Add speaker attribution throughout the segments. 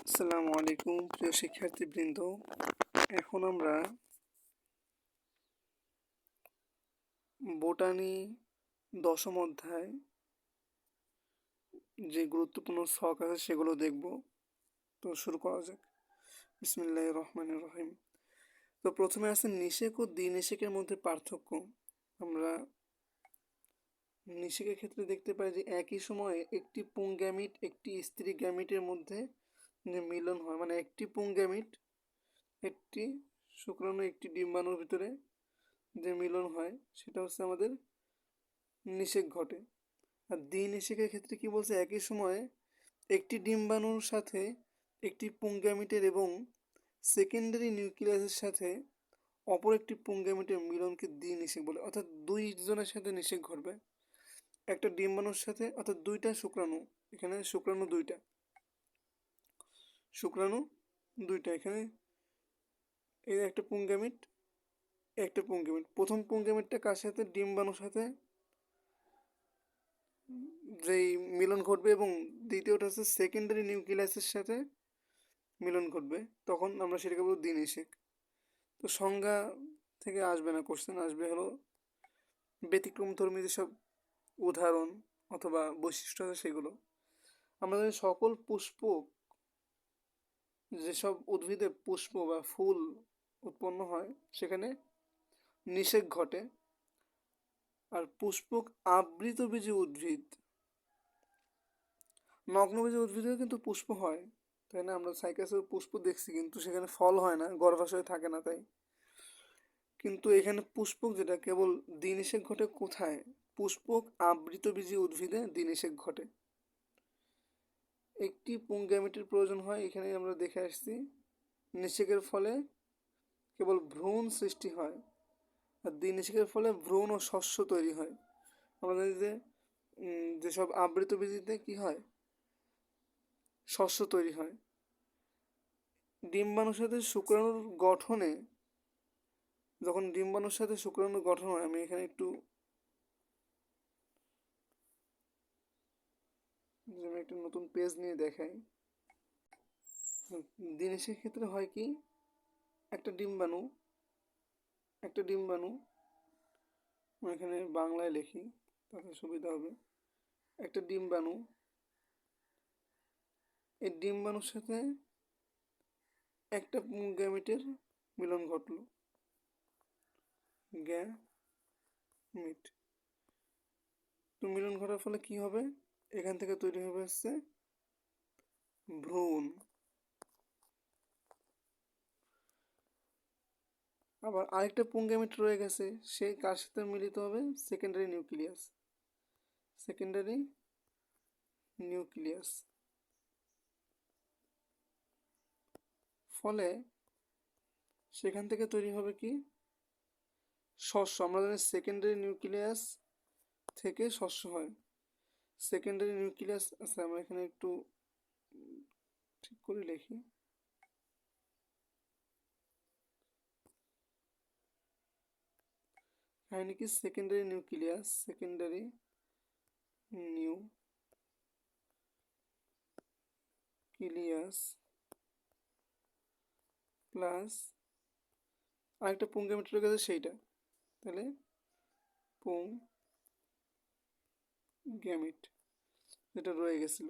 Speaker 1: আসসালামু আলাইকুম প্রিয় শিক্ষার্থীবৃন্দ। এখন আমরা বোটানি দশম অধ্যায় যে গুরুত্বপূর্ণ ছক আছে সেগুলো দেখব। তো শুরু করা যাক। বিসমিল্লাহির রহমানির রহিম। তো প্রথমে আছে নিষেক ও দ্বিনিষেকের মধ্যে পার্থক্য। আমরা নিষেকের ক্ষেত্রে দেখতে পাই যে একই সময়ে একটি পুংগ্যামিট একটি স্ত্রী গ্যামিটের মধ্যে যে মিলন হয়, মানে একটি পুংগ্যামিট একটি শুক্রাণু একটি ডিম্বাণুর ভিতরে যে মিলন হয় সেটা হচ্ছে আমাদের নিষেক ঘটে। আর দ্বিনিষেকের ক্ষেত্রে কি বলছে, একই সময়ে একটি ডিম্বাণুর সাথে একটি পুংগ্যামিটের এবং সেকেন্ডারি নিউক্লিয়াসের সাথে অপর একটি পুংগ্যামিটের মিলনকে দ্বিনিষেক বলে। অর্থাৎ দুইজনের সাথে নিষেক ঘটবে একটা ডিম্বাণুর সাথে, অর্থাৎ দুইটা শুক্রাণু, এখানে শুক্রাণু দুইটা, এখানে এই একটা পুংগ্যামিট প্রথম পুংগ্যামিটটা কার সাথে, ডিম্বাণুর সাথে যেই মিলন ঘটবে এবং দ্বিতীয়টা হচ্ছে সেকেন্ডারি নিউক্লিয়াসের সাথে মিলন ঘটবে, তখন আমরা সেটাকে বলবো দ্বিনিষেক। তো সংজ্ঞা থেকে আসবে না, কোশ্চেন আসবে হলো ব্যতিক্রমধর্মী যেসব উদাহরণ অথবা বৈশিষ্ট্য আছে সেগুলো। আমরা জানি সকল পুষ্প, যেসব উদ্ভিদে পুষ্প বা ফুল উৎপন্ন হয় সেখানে নিষেক ঘটে। আর পুষ্পক আবৃতবীজী উদ্ভিদ, নগ্নবীজী উদ্ভিদেও কিন্তু পুষ্প হয়, তাই না? আমরা সাইকাসের পুষ্প দেখছি কিন্তু সেখানে ফল হয় না, গর্ভাশয় থাকে না তাই। কিন্তু এখানে পুষ্পক যেটা, কেবল দ্বিনিষেক ঘটে কোথায়? পুষ্পক আবৃতবীজী উদ্ভিদে দ্বিনিষেক ঘটে। একটি পুংগ্যামিটের প্রয়োজন হয়, এখানে আমরা দেখে আসছি। নিষেকের ফলে কেবল ভ্রূণ সৃষ্টি হয়, আর দ্বিনিষেকের ফলে ভ্রূণ ও শস্য তৈরি হয়। আমরা জানি যে যেসব আবৃতবীজীতে কি হয়, শস্য তৈরি হয়। ডিম্বাণুর সাথে শুক্রাণুর গঠনে, যখন ডিম্বাণুর সাথে শুক্রাণুর গঠন হয়, আমি এখানে একটু একটা নতুন পেজ নিয়ে দেখাই। দ্বিনিষেক ক্ষেত্রে হয় কি, একটা ডিম্বাণু এখানে বাংলায় লিখি তাতে সুবিধা হবে। একটা ডিম্বাণু, এই ডিম্বাণুর সাথে একটা গ্যামিটের মিলন ঘটলো, গ্যামিট। তো মিলন ঘটার ফলে কি হবে, এখান থেকে তৈরি হবে হচ্ছে ভ্রূণ। আবার আরেকটা পুংগ্যামিট রয়ে গেছে, সেই কার সাথে মিলিত হবে, সেকেন্ডারি নিউক্লিয়াস। ফলে সেখান থেকে তৈরি হবে কি, শস্য। আমরা জানি সেকেন্ডারি নিউক্লিয়াস থেকে শস্য হয়। সেকেন্ডারি নিউক্লিয়াস আছে, আমরা এখানে একটু ঠিক করে লিখি। কাহিনী কি, সেকেন্ডারি নিউক্লিয়াস প্লাস আরেকটা পুংগ্যামিট রয়ে গেছে সেইটা, তাহলে পুংগ্যামিট যেটা রয়ে গেছিল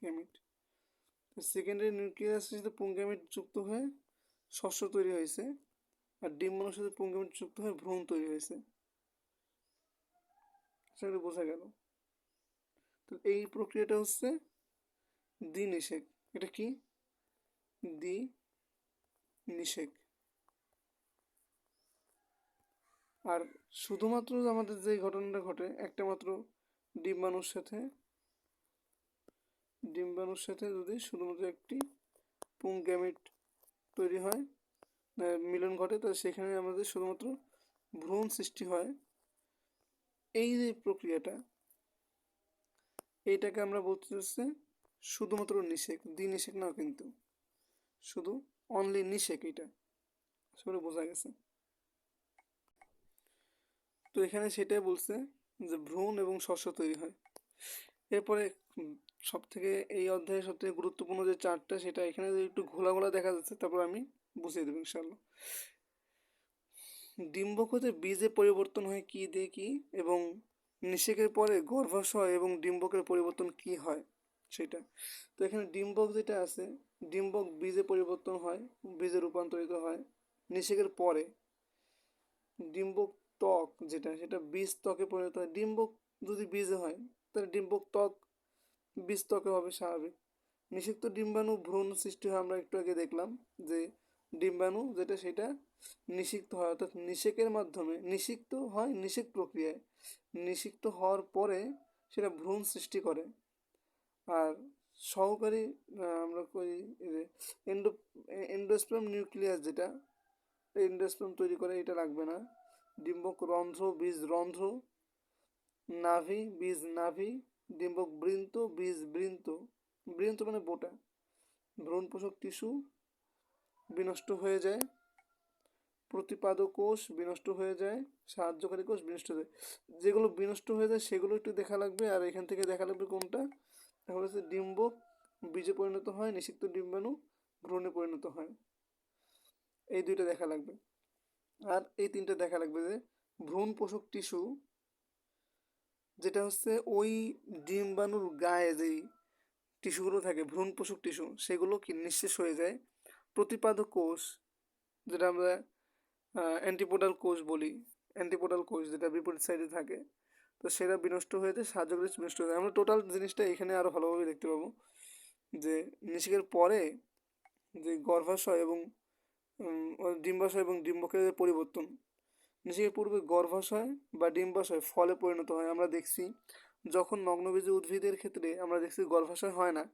Speaker 1: গ্যামিট। সেকেন্ডারি নিউক্লিয়াসের সাথে পুংগ্যামিট যুক্ত হয়ে শস্য তৈরি হয়েছে, আর ডিম্বাণুর সাথে পুংগ্যামিট যুক্ত হয়ে ভ্রূণ তৈরি হয়েছে। সেটা বোঝা গেল। তো এই প্রক্রিয়াটা হচ্ছে দ্বিনিষেক। এটা কি, দ্বিনিষেক। আর শুধুমাত্র আমাদের যে ঘটনাটা ঘটে, একটা মাত্র ডিম্বাণুর সাথে যদি শুধুমাত্র একটি পুংগ্যামিট তৈরি হয়, মিলন ঘটে, তো সেখানে আমাদের শুধুমাত্র ভ্রূণ সৃষ্টি হয়। এই যে প্রক্রিয়াটা, এইটাকে আমরা বলতে চাচ্ছি শুধুমাত্র নিষেক, দ্বিনিষেক না, কিন্তু শুধু অনলি নিষেক। এটা আসলে বোঝা গেছে। তো এখানে সেটাই বলছে যে ভ্রূণ এবং শস্য তৈরি হয়। এরপরে সব থেকে এই অধ্যায়ের সবথেকে গুরুত্বপূর্ণ যে চার্টটা সেটা এখানে একটু ঘোলা ঘোলা দেখা যাচ্ছে, তারপর আমি বুঝিয়ে দেবো ইনশাল্লাহ। ডিম্বক হতে বীজে পরিবর্তন হয় কি দিয়ে কি, এবং নিষেকের পরে গর্ভাশয় এবং ডিম্বকের পরিবর্তন কি হয় সেটা। তো এখানে ডিম্বক যেটা আছে, ডিম্বক বীজে পরিবর্তন হয়, বীজে রূপান্তরিত হয় নিষেকের পরে। ডিম্বক ত্বক যেটা, সেটা বীজ ত্বকে পরিণত হয়। ডিম্বক যদি বীজে হয় তাহলে ডিম্বক ত্বক বীজ ত্বকে হবে স্বাভাবিক। নিষিক্ত ডিম্বাণু ভ্রূণ সৃষ্টি হয়, আমরা একটু আগে দেখলাম যে ডিম্বাণু যেটা সেটা নিষিক্ত হয়, অর্থাৎ নিষেকের মাধ্যমে নিষিক্ত হয়, নিষেক প্রক্রিয়ায় নিষিক্ত হওয়ার পরে সেটা ভ্রূণ সৃষ্টি করে। আর সহকারী আমরা করি যে এন্ডো এন্ডোস্পার্ম নিউক্লিয়াস যেটা এন্ডোস্পার্ম তৈরি করে, এটা লাগবে না। ডিম্বক রন্ধ্র বীজ রন্ধ্র, নাভি বীজ নাভি, ডিম্বক বৃন্ত বীজ বৃন্ত, বৃন্ত মানে বোটা, ভ্রূণ পোষক টিস্যু বিনষ্ট হয়ে যায়, প্রতিপাদক কোষ বিনষ্ট হয়ে যায়, সাহায্যকারী কোষ বিনষ্ট হয়ে যায়। যেগুলো বিনষ্ট হয়ে যায় সেগুলো একটু দেখা লাগবে, আর এখান থেকে দেখা লাগবে কোনটা, তাহলে হচ্ছে ডিম্বক বীজে পরিণত হয়, নিষিক্ত ডিম্বাণু ভ্রূণে পরিণত হয়, এই দুইটা দেখা লাগবে। আর এই তিনটা দেখা লাগবে যে ভ্রূণ পোষক টিস্যু যেটা হচ্ছে ওই ডিম্বাণুর গায়ে যেই টিস্যুগুলো থাকে ভ্রূণ পোষক টিস্যু সেগুলো কি নিঃশেষ হয়ে যায়। প্রতিপাদক কোষ যেটা আমরা অ্যান্টিপোডাল কোষ বলি, অ্যান্টিপোডাল কোষ যেটা বিপরীত সাইডে থাকে, তো সেটা বিনষ্ট হয়ে যায়, সাহায্যকারী বিনষ্ট হয়ে যায়। আমরা টোটাল জিনিসটা এখানে আরও ভালোভাবে দেখতে পাবো যে নিষেকের পরে যে গর্ভাশয় এবং ডিম্বাশয় এবং ডিম্বকের পরিবর্তন। নিষেকের পূর্বে গর্ভাশয় বা ডিম্বাশয় ফলে পরিণত হয়। আমরা দেখছি যখন নগ্নবীজী উদ্ভিদের ক্ষেত্রে আমরা দেখছি গর্ভাশয় হয় না,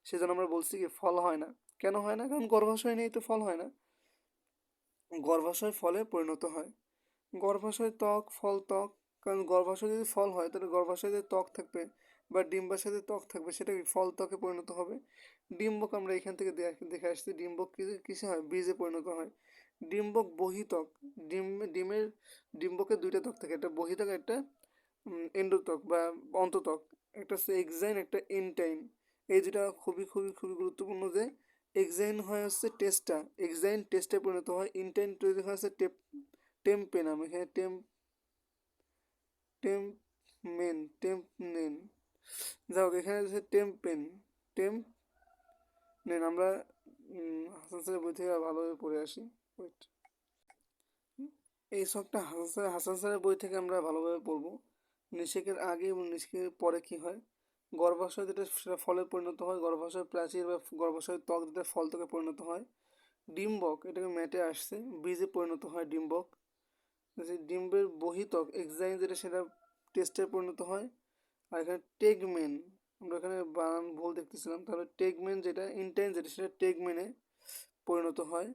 Speaker 1: সেজন্য আমরা বলছি কি ফল হয় না। কেন হয় না? কারণ গর্ভাশয় নেই, তো ফল হয় না। গর্ভাশয় ফলে পরিণত হয়। গর্ভাশয় ত্বক ফল ত্বক, কারণ গর্ভাশয় যদি ফল হয় তাহলে গর্ভাশয়ে যে ত্বক থাকবে বা ডিম্বাশয়ে যে ত্বক থাকবে সেটা ফল ত্বকে পরিণত হবে। ডিম্বক আমরা এখান থেকে দেখে আসছি, ডিম্বক কিসে হয়? বীজে পরিণত হয়। ডিম্বক বহিত্বক, ডিমের ডিম্বকের দুইটা ত্বক থাকে, একটা বহিত্বক একটা এন্ডোত্বক বা অন্তত্বক, একটা হচ্ছে এক্সাইন একটা ইনটাইন। এই দুটা খুবই খুবই খুবই গুরুত্বপূর্ণ যে এক্সাইন হয় হচ্ছে টেস্টা, এক্সাইন টেস্টে পরিণত হয়, ইনটাইন তৈরি হয় হচ্ছে টেম্পেনাম, এখানে টেম্পনেন, যাই হোক এখানে হচ্ছে টেম্পনেন। আমরা হাসান স্যারের বই থেকে ভালোভাবে পড়ে আসি। ওয়েট, এই শখটা হাসান স্যারের বই থেকে আমরা ভালোভাবে পড়বো। নিষেকের আগে এবং নিষেকের পরে কি হয়। গর্ভাশয় যেটা সেটা ফলে পরিণত হয়, গর্ভাশয় প্রাচীর বা গর্ভাশয় ত্বক যেটা ফল ত্বকে পরিণত হয়। ডিম্বক এটাকে ম্যাটে আসছে, বীজে পরিণত হয় ডিম্বক। যে ডিম্বের বহিত্বক এক্সাইন যেটা সেটা টেস্টে পরিণত হয়। আর এখানে টেগমেন, আমরা এখানে বানান ভুল দেখতেছিলাম, তাহলে টেগমেন যেটা ইনটাইন যেটা সেটা টেগমেনে পরিণত হয়।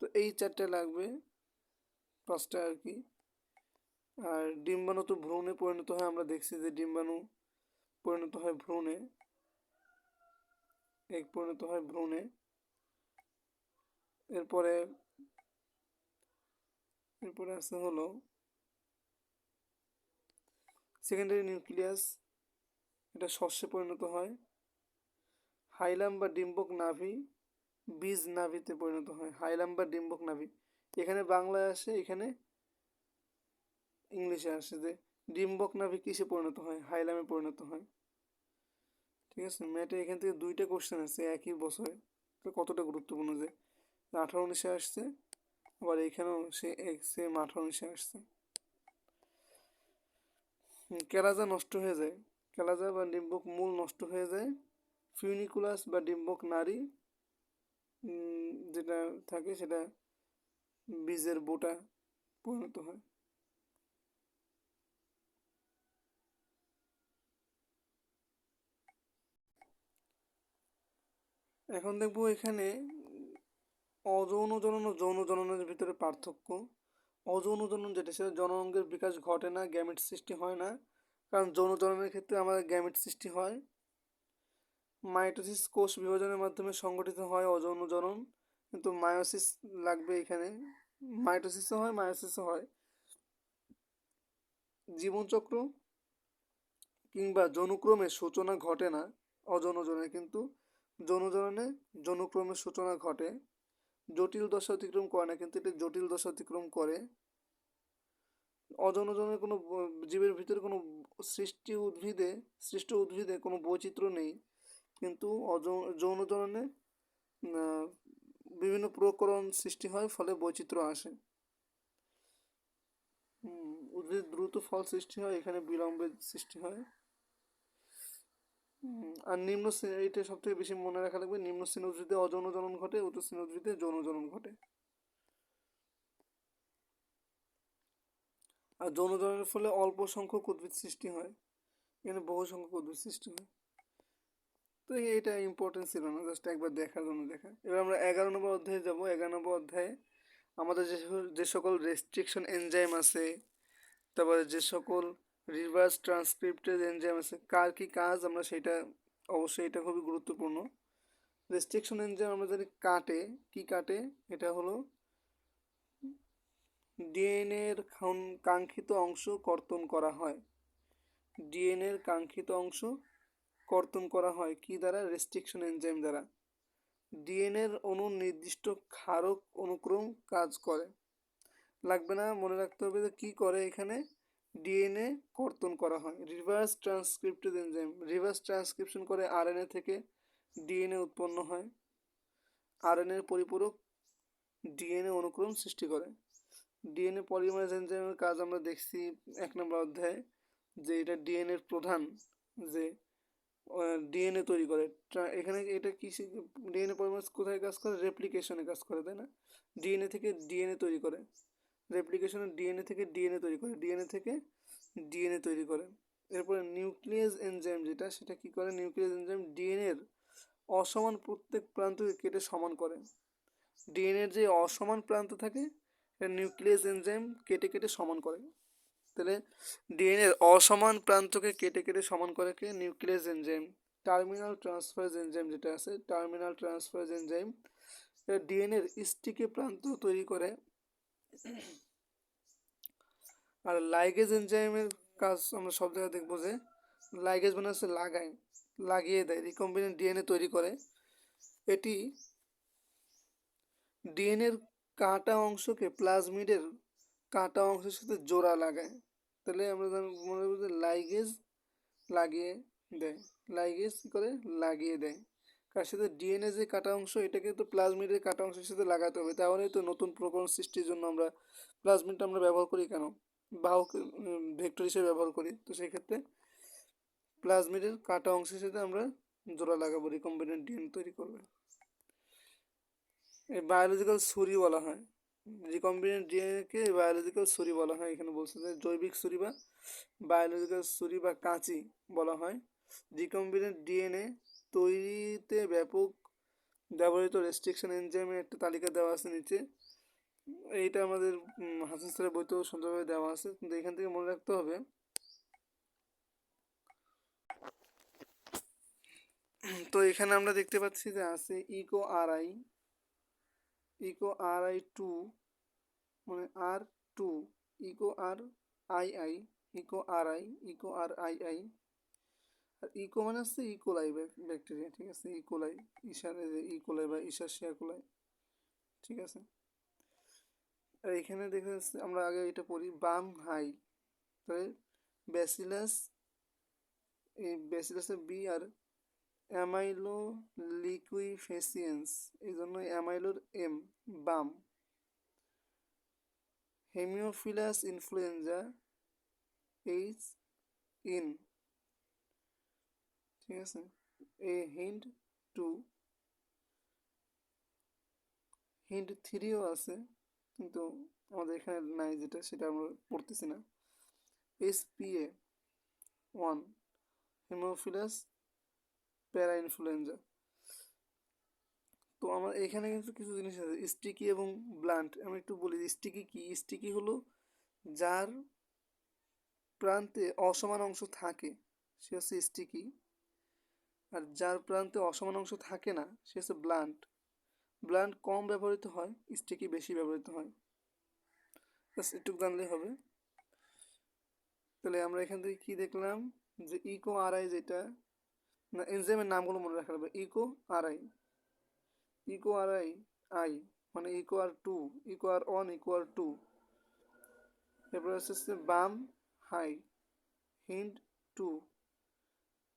Speaker 1: তো এই চারটে লাগবে, পাঁচটা আর কি। আর ডিম্বাণু তো ভ্রূণে পরিণত হয়, আমরা দেখছি যে ডিম্বাণু পরিণত হয় ভ্রূণে, এগ পরিণত হয় ভ্রূণে। এরপরে এরপরে আছে হলো সেকেন্ডারি নিউক্লিয়াস, এটা শস্যে পরিণত হয়। হাইলাম বা ডিম্বক নাভি বীজ নাভিতে পরিণত হয়, হাইলাম বা ডিম্বক নাভি। এখানে বাংলায় আসে, এখানে ইংলিশে আসে যে ডিম্বক নাভি কিসে পরিণত হয়? হাইলামে পরিণত হয়। ঠিক আছে, ম্যাটে এখান থেকে দুইটা কোশ্চেন আসছে একই বছরে, তো কতটা গুরুত্বপূর্ণ যে 18-19 আসছে, আবার এখানেও সেম 18-19 আসছে। কেরাজা নষ্ট হয়ে যায়, কেরাজা বা ডিম্বক মূল নষ্ট হয়ে যায়। ফিউনিকুলাস বা ডিম্বক নারী যেটা থাকে সেটা বীজের বোটা পরিণত হয়। এখন দেখবো এখানে অযৌন জনন ও যৌন জননের ভিতরে পার্থক্য। অযৌন জনন যেটা সেটা জননাঙ্গের বিকাশ ঘটে না, গ্যামেট সৃষ্টি হয় না। কারণ যৌন জননের ক্ষেত্রে আমাদের গ্যামেট সৃষ্টি হয়। মাইটোসিস কোষ বিভাজনের মাধ্যমে সংগঠিত হয় অযৌন জনন, কিন্তু মায়োসিস লাগবে এখানে, মাইটোসিসও হয় মায়োসিসও হয়। জীবনচক্র কিংবা যৌনক্রমের সূচনা ঘটে না, অযৌনজননে, কিন্তু যৌনজননে যৌনক্রমের সূচনা ঘটে, জটিল দশা অতিক্রম করে না, কিন্তু এটা জটিল দশা অতিক্রম করে। অযৌনজনের কোনো জীবের ভিতরে কোনো সৃষ্ট উদ্ভিদে কোনো বৈচিত্র্য নেই, কিন্তু যৌনজননে আহ, বিভিন্ন প্রকরণ সৃষ্টি হয়, ফলে বৈচিত্র্য আসে। উদ্ভিদ দ্রুত ফল সৃষ্টি হয়, এখানে বিলম্বে সৃষ্টি হয়। আর নিম্ন শ্রেণী, এটা সব থেকে বেশি মনে রাখা লাগবে, নিম্ন শ্রেণী উদ্ভিদে অযৌন জনন ঘটে, উচ্চ শ্রেণী উদ্ভিদে যৌন জনন ঘটে। আর যৌন জননের ফলে অল্প সংখ্যক উদ্ভিদ সৃষ্টি হয়, এখানে বহু সংখ্যক উদ্ভিদ সৃষ্টি হয়। তো এটা ইম্পর্টেন্ট ছিল না, জাস্ট একবার দেখার জন্য দেখা। এবার আমরা 11 নম্বর অধ্যায়ে যাব। 11 নম্বর অধ্যায়ে আমাদের যে সকল রেস্ট্রিকশন এনজাইম আছে, তারপরে যে সকল রিভার্স ট্রান্সক্রিপ্টেজ এনজাইম আছে, কার কি কাজ আমরা সেটা, অবশ্যই এটা খুবই গুরুত্বপূর্ণ। রেস্ট্রিকশন এনজাইম আমরা জানি কাটে, কি কাটে, এটা হলো ডিএনএর কাঙ্ক্ষিত অংশ কর্তন করা হয়। ডিএনএর কাঙ্ক্ষিত অংশ কর্তন করা হয় কি দ্বারা? রেস্ট্রিকশন এনজাইম দ্বারা। ডিএনএর অণুর নির্দিষ্ট ক্ষারক অনুক্রম কাজ করে, লাগবে না, মনে রাখতে হবে যে কী করে এখানে। ডিএনএ কর্তন করা হয়। Reverse transcriptase enzyme reverse transcription করে আরএনএ থেকে ডিএনএ উৎপন্ন হয়। আরএনএর পরিপূরক ডিএনএ অনুক্রম সৃষ্টি করে। ডিএনএ পলিমারেজ এনজাইমের কাজ আমরা দেখছি 1 নম্বর অধ্যায়ে, যে এটা ডিএনএর প্রধান, যে ডিএনএ তৈরি করে। এখানে এটা কি, ডিএনএ পলিমারেজ কোথায় কাজ করে? রেপ্লিকেশনে কাজ করে, তাই না? ডিএনএ থেকে ডিএনএ তৈরি করে, রেপ্লিকেশনে ডিএনএ থেকে ডিএনএ তৈরি করে, ডিএনএ থেকে ডিএনএ তৈরি করে। এরপরে নিউক্লিয়াস এনজাইম যেটা, সেটা কি করে? নিউক্লিয়াস এনজাইম ডিএনএর অসমান প্রত্যেক প্রান্তকে কেটে সমান করে। ডিএনএর যে অসমান প্রান্ত থাকে, নিউক্লিয়াস এনজাইম কেটে কেটে সমান করে। তাহলে ডিএনএর অসমান প্রান্তকে কেটে কেটে সমান করে কে? Nuclease enzyme. Terminal transferase enzyme যেটা আছে, টার্মিনাল ট্রান্সফারেজ এনজাইম ডিএনএর স্টিকি প্রান্ত তৈরি করে। আর লাইগেজ এনজাইমের কাজ আমরা সব জায়গায় দেখবো, যে লাইগেজ মানে হচ্ছে লাগিয়ে দেয়, রিকম্বিনেন্ট ডিএনএ তৈরি করে। এটি ডিএনএর কাটা অংশকে প্লাজমিডের কাটা অংশের সাথে জোড়া লাগায়। তাহলে আমরা মনে করবো যে লাইগেজ লাগিয়ে দেয়। লাইগেজ কী করে? লাগিয়ে দেয়। কার সাথে? ডিএনএ যে কাটা অংশ, এটাকে তো প্লাজমিডের কাটা অংশের সাথে লাগাতে হবে, তাহলেই তো নতুন প্রকরণ সৃষ্টির জন্য আমরা প্লাজমিডটা আমরা ব্যবহার করি কেন? বাহক ভেক্টর হিসেবে ব্যবহার করি। তো সেই ক্ষেত্রে প্লাজমিডের কাটা অংশের সাথে আমরা জোড়া লাগাবো, রিকম্বিনেন্ট ডিএনএ তৈরি করবে। এই বায়োলজিক্যাল ছুরি বলা হয়, রিকম্বিনেন্ট ডিএনএকে বায়োলজিক্যাল ছুরি বলা হয়। এখানে বলছে যে জৈবিক ছুরি বা বায়োলজিক্যাল ছুরি বা কাঁচি বলা হয়। রিকম্বিনেন্ট ডিএনএ তৈরিতে ব্যাপক ব্যবহৃত রেস্ট্রিকশন এনজাইমের একটা তালিকা দেওয়া আছে নিচে। এইটা আমাদের হাসান স্যারের বইতেও সুন্দরভাবে দেওয়া আছে, কিন্তু এখান থেকে মনে রাখতে হবে। তো এখানে আমরা দেখতে পাচ্ছি যে আছে ইকো আর আই 2, মানে R2, ইকো আর আই, আর ইকো মানে হচ্ছে ইকোলাই ব্যাকটেরিয়া, ঠিক আছে? ইকোলাই, ইকোলাই বা ইসারশিয়া কোলাই, ঠিক আছে? আর এখানে দেখা যাচ্ছে, আমরা আগে এটা পড়ি, বাম হাই, তাহলে ব্যাসিলাস, এই ব্যাসিলাসের বি, আর অ্যামাইলো লিকুইফেসিয়েন্স, এই জন্য অ্যামাইলোর এম, বাম। হেমিওফিলাস ইনফ্লুয়েঞ্জা এইচ ইন, ঠিক আছে? হিন্ড 2, হিন্ড 3ও আছে, কিন্তু আমাদের এখানে নাই, যেটা সেটা আমরা পড়তেছি না। SPA1, হেমোফিলাস প্যারা ইনফ্লুয়েঞ্জা। তো আমার এখানে কিন্তু কিছু জিনিস আছে, স্টিকি এবং ব্লান্ট। আমি একটু বলি স্টিকি কি। স্টিকি হলো যার প্রান্তে অসমান অংশ থাকে, সে হচ্ছে স্টিকি। আর যার প্রান্তে অসমান অংশ থাকে না, সে হচ্ছে ব্লান্ট। ব্লান্ট কম ব্যবহৃত হয়, স্টিকি বেশি ব্যবহৃত হয়। একটু জানলেই হবে। তাহলে আমরা এখান থেকে কি দেখলাম, যে ইকো আর আই যেটা, না, এনজাইমের নামগুলো মনে রাখা যাবে। ইকো আর আই মানে ইকো আর 2, ইকো আর 1, ইকো আর 2। এরপর হচ্ছে বাম হাই, হিন্ড 2,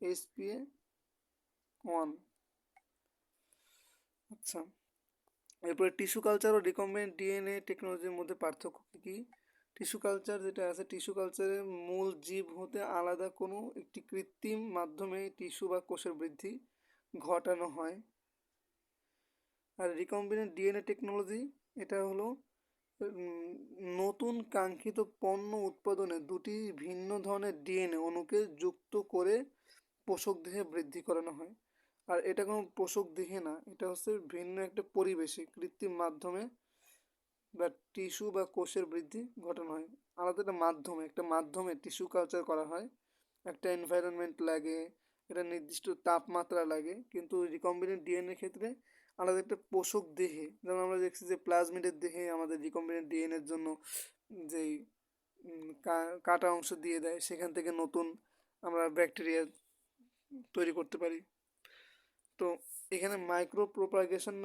Speaker 1: HPA 1। আচ্ছা, এরপরে টিস্যু কালচার ও রিকম্বিনেন্ট ডিএনএ টেকনোলজির মধ্যে পার্থক্য কী? টিস্যু কালচার যেটা আছে, টিস্যু কালচারে মূল জীব হতে আলাদা কোনো একটি কৃত্রিম মাধ্যমে টিস্যু বা কোষের বৃদ্ধি ঘটানো হয়। আর রিকম্বিনেন্ট ডিএনএ টেকনোলজি, এটা হলো নতুন কাঙ্ক্ষিত পণ্য উৎপাদনে দুটি ভিন্ন ধরনের ডিএনএ অণুকে যুক্ত করে পোষক দেহে বৃদ্ধি করানো হয়। আর এটা কোনো পোষক দেহে না, এটা হচ্ছে ভিন্ন একটা পরিবেশে কৃত্রিম মাধ্যমে বা টিস্যু বা কোষের বৃদ্ধি ঘটানো হয়। আলাদা একটা মাধ্যমে টিস্যু কালচার করা হয়, একটা এনভায়রনমেন্ট লাগে, একটা নির্দিষ্ট তাপমাত্রা লাগে। কিন্তু রিকম্বিনেন্ট ডিএনএর ক্ষেত্রে আলাদা একটা পোষক দেহে, যেমন আমরা দেখছি যে প্লাজমিডের দেহে আমাদের রিকম্বিনেন্ট ডিএনএর জন্য যেই কাটা অংশ দিয়ে দেয়, সেখান থেকে নতুন আমরা ব্যাকটেরিয়া তৈরি করতে পারি। তো এখানে মাইক্রো প্রোপাগেশন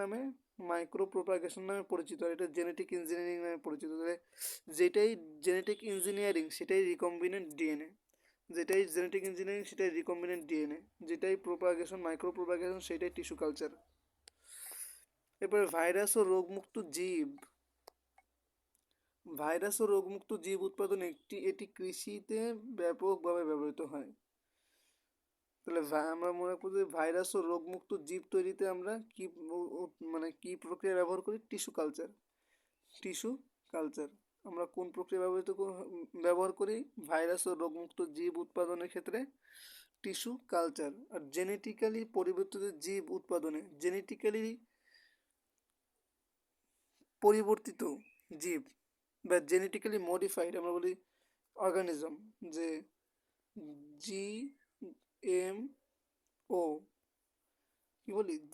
Speaker 1: নামে পরিচিত, আর এটা জেনেটিক ইঞ্জিনিয়ারিং নামে পরিচিত। যেটাই জেনেটিক ইঞ্জিনিয়ারিং সেটাই রিকম্বিনেন্ট ডিএনএ, যেটাই জেনেটিক ইঞ্জিনিয়ারিং সেটাই রিকম্বিনেন্ট ডিএনএ, যেটাই মাইক্রো প্রোপাগেশন সেটাই টিস্যু কালচার। এরপরে ভাইরাস ও রোগমুক্ত জীব উৎপাদনে এটি কৃষিতে ব্যাপকভাবে ব্যবহৃত হয়। তাহলে আমরা মনে রাখবো যে ভাইরাস ও রোগমুক্ত জীব তৈরিতে আমরা কি প্রক্রিয়া ব্যবহার করি? Tissue culture. আমরা কোন প্রক্রিয়া ব্যবহার করি ভাইরাস ও রোগমুক্ত জীব উৎপাদনের ক্ষেত্রে? Tissue culture. আর জেনেটিক্যালি পরিবর্তিত জীব উৎপাদনে পরিবর্তিত জীব বা জেনেটিক্যালি মডিফাইড আমরা বলি অর্গানিজম, যে GMO,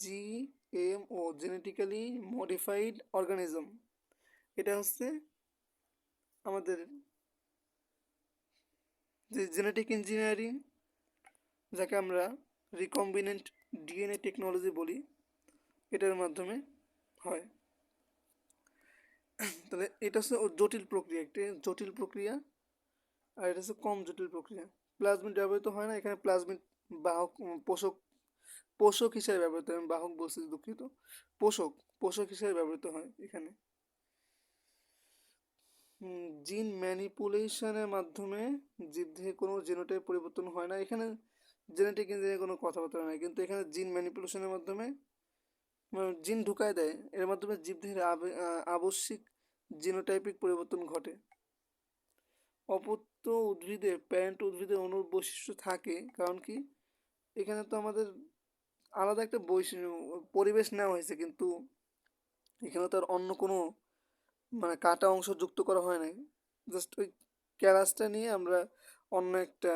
Speaker 1: GMO, genetically modified organism. এটা হচ্ছে আমাদের যে জেনেটিক ইঞ্জিনিয়ারিং, যাকে আমরা রিকম্বিনেন্ট ডিএনএ টেকনোলজি বলি, এটার মাধ্যমে হয়। তাহলে এটা হচ্ছে জটিল প্রক্রিয়া, আর এটা হচ্ছে কম জটিল প্রক্রিয়া। প্লাজমিড ব্যবহৃত হয় না এখানে, প্লাজমিড বাহক পোষক হিসেবে ব্যবহৃত হয়। আমি বাহক বলছি, দুঃখিত, পোষক হিসেবে ব্যবহৃত হয় এখানে। জিন ম্যানিপুলেশনের মাধ্যমে জীবদেহে কোনো জিনোটাইপ পরিবর্তন হয় না। এখানে জেনেটিক ইঞ্জিনিয়ারিং কোনো কথাবার্তা নাই, কিন্তু এখানে জিন ম্যানিপুলেশনের মাধ্যমে জিন ঢুকায় দেয়, এর মাধ্যমে জীবদেহের আবশ্যিক জিনোটাইপিক পরিবর্তন ঘটে। অপত্য প্যারেন্ট উদ্ভিদের অণুর বৈশিষ্ট্য থাকে, কারণ কি এখানে তো আমাদের আলাদা একটা পরিবেশ নেওয়া হয়েছে, কিন্তু এখানে তো আর অন্য কোনো কাটা অংশ যুক্ত করা হয় নাই। জাস্ট ওই ক্যারাসটা নিয়ে আমরা অন্য একটা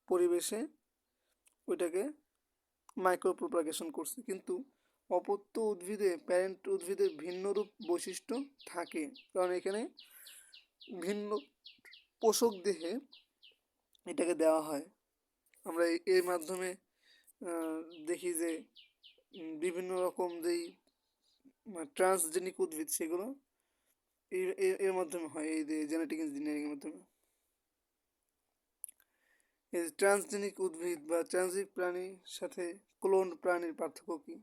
Speaker 1: পরিবেশে ওইটাকে মাইক্রো প্রোপাগেশন করছি। কিন্তু অপত্য প্যারেন্ট উদ্ভিদের ভিন্নরূপ বৈশিষ্ট্য থাকে, কারণ এখানে ভিন্ন পোষক দেহে এটাকে দেওয়া হয়। আমরা এর মাধ্যমে দেখি যে বিভিন্ন রকম যেই ট্রান্সজেনিক উদ্ভিদ, সেগুলো এর মাধ্যমে হয়, এই যে জেনেটিক ইঞ্জিনিয়ারিংয়ের মাধ্যমে। এই ট্রান্সজেনিক উদ্ভিদ বা ট্রান্সজেনিক প্রাণীর সাথে ক্লোন প্রাণীর পার্থক্য কী?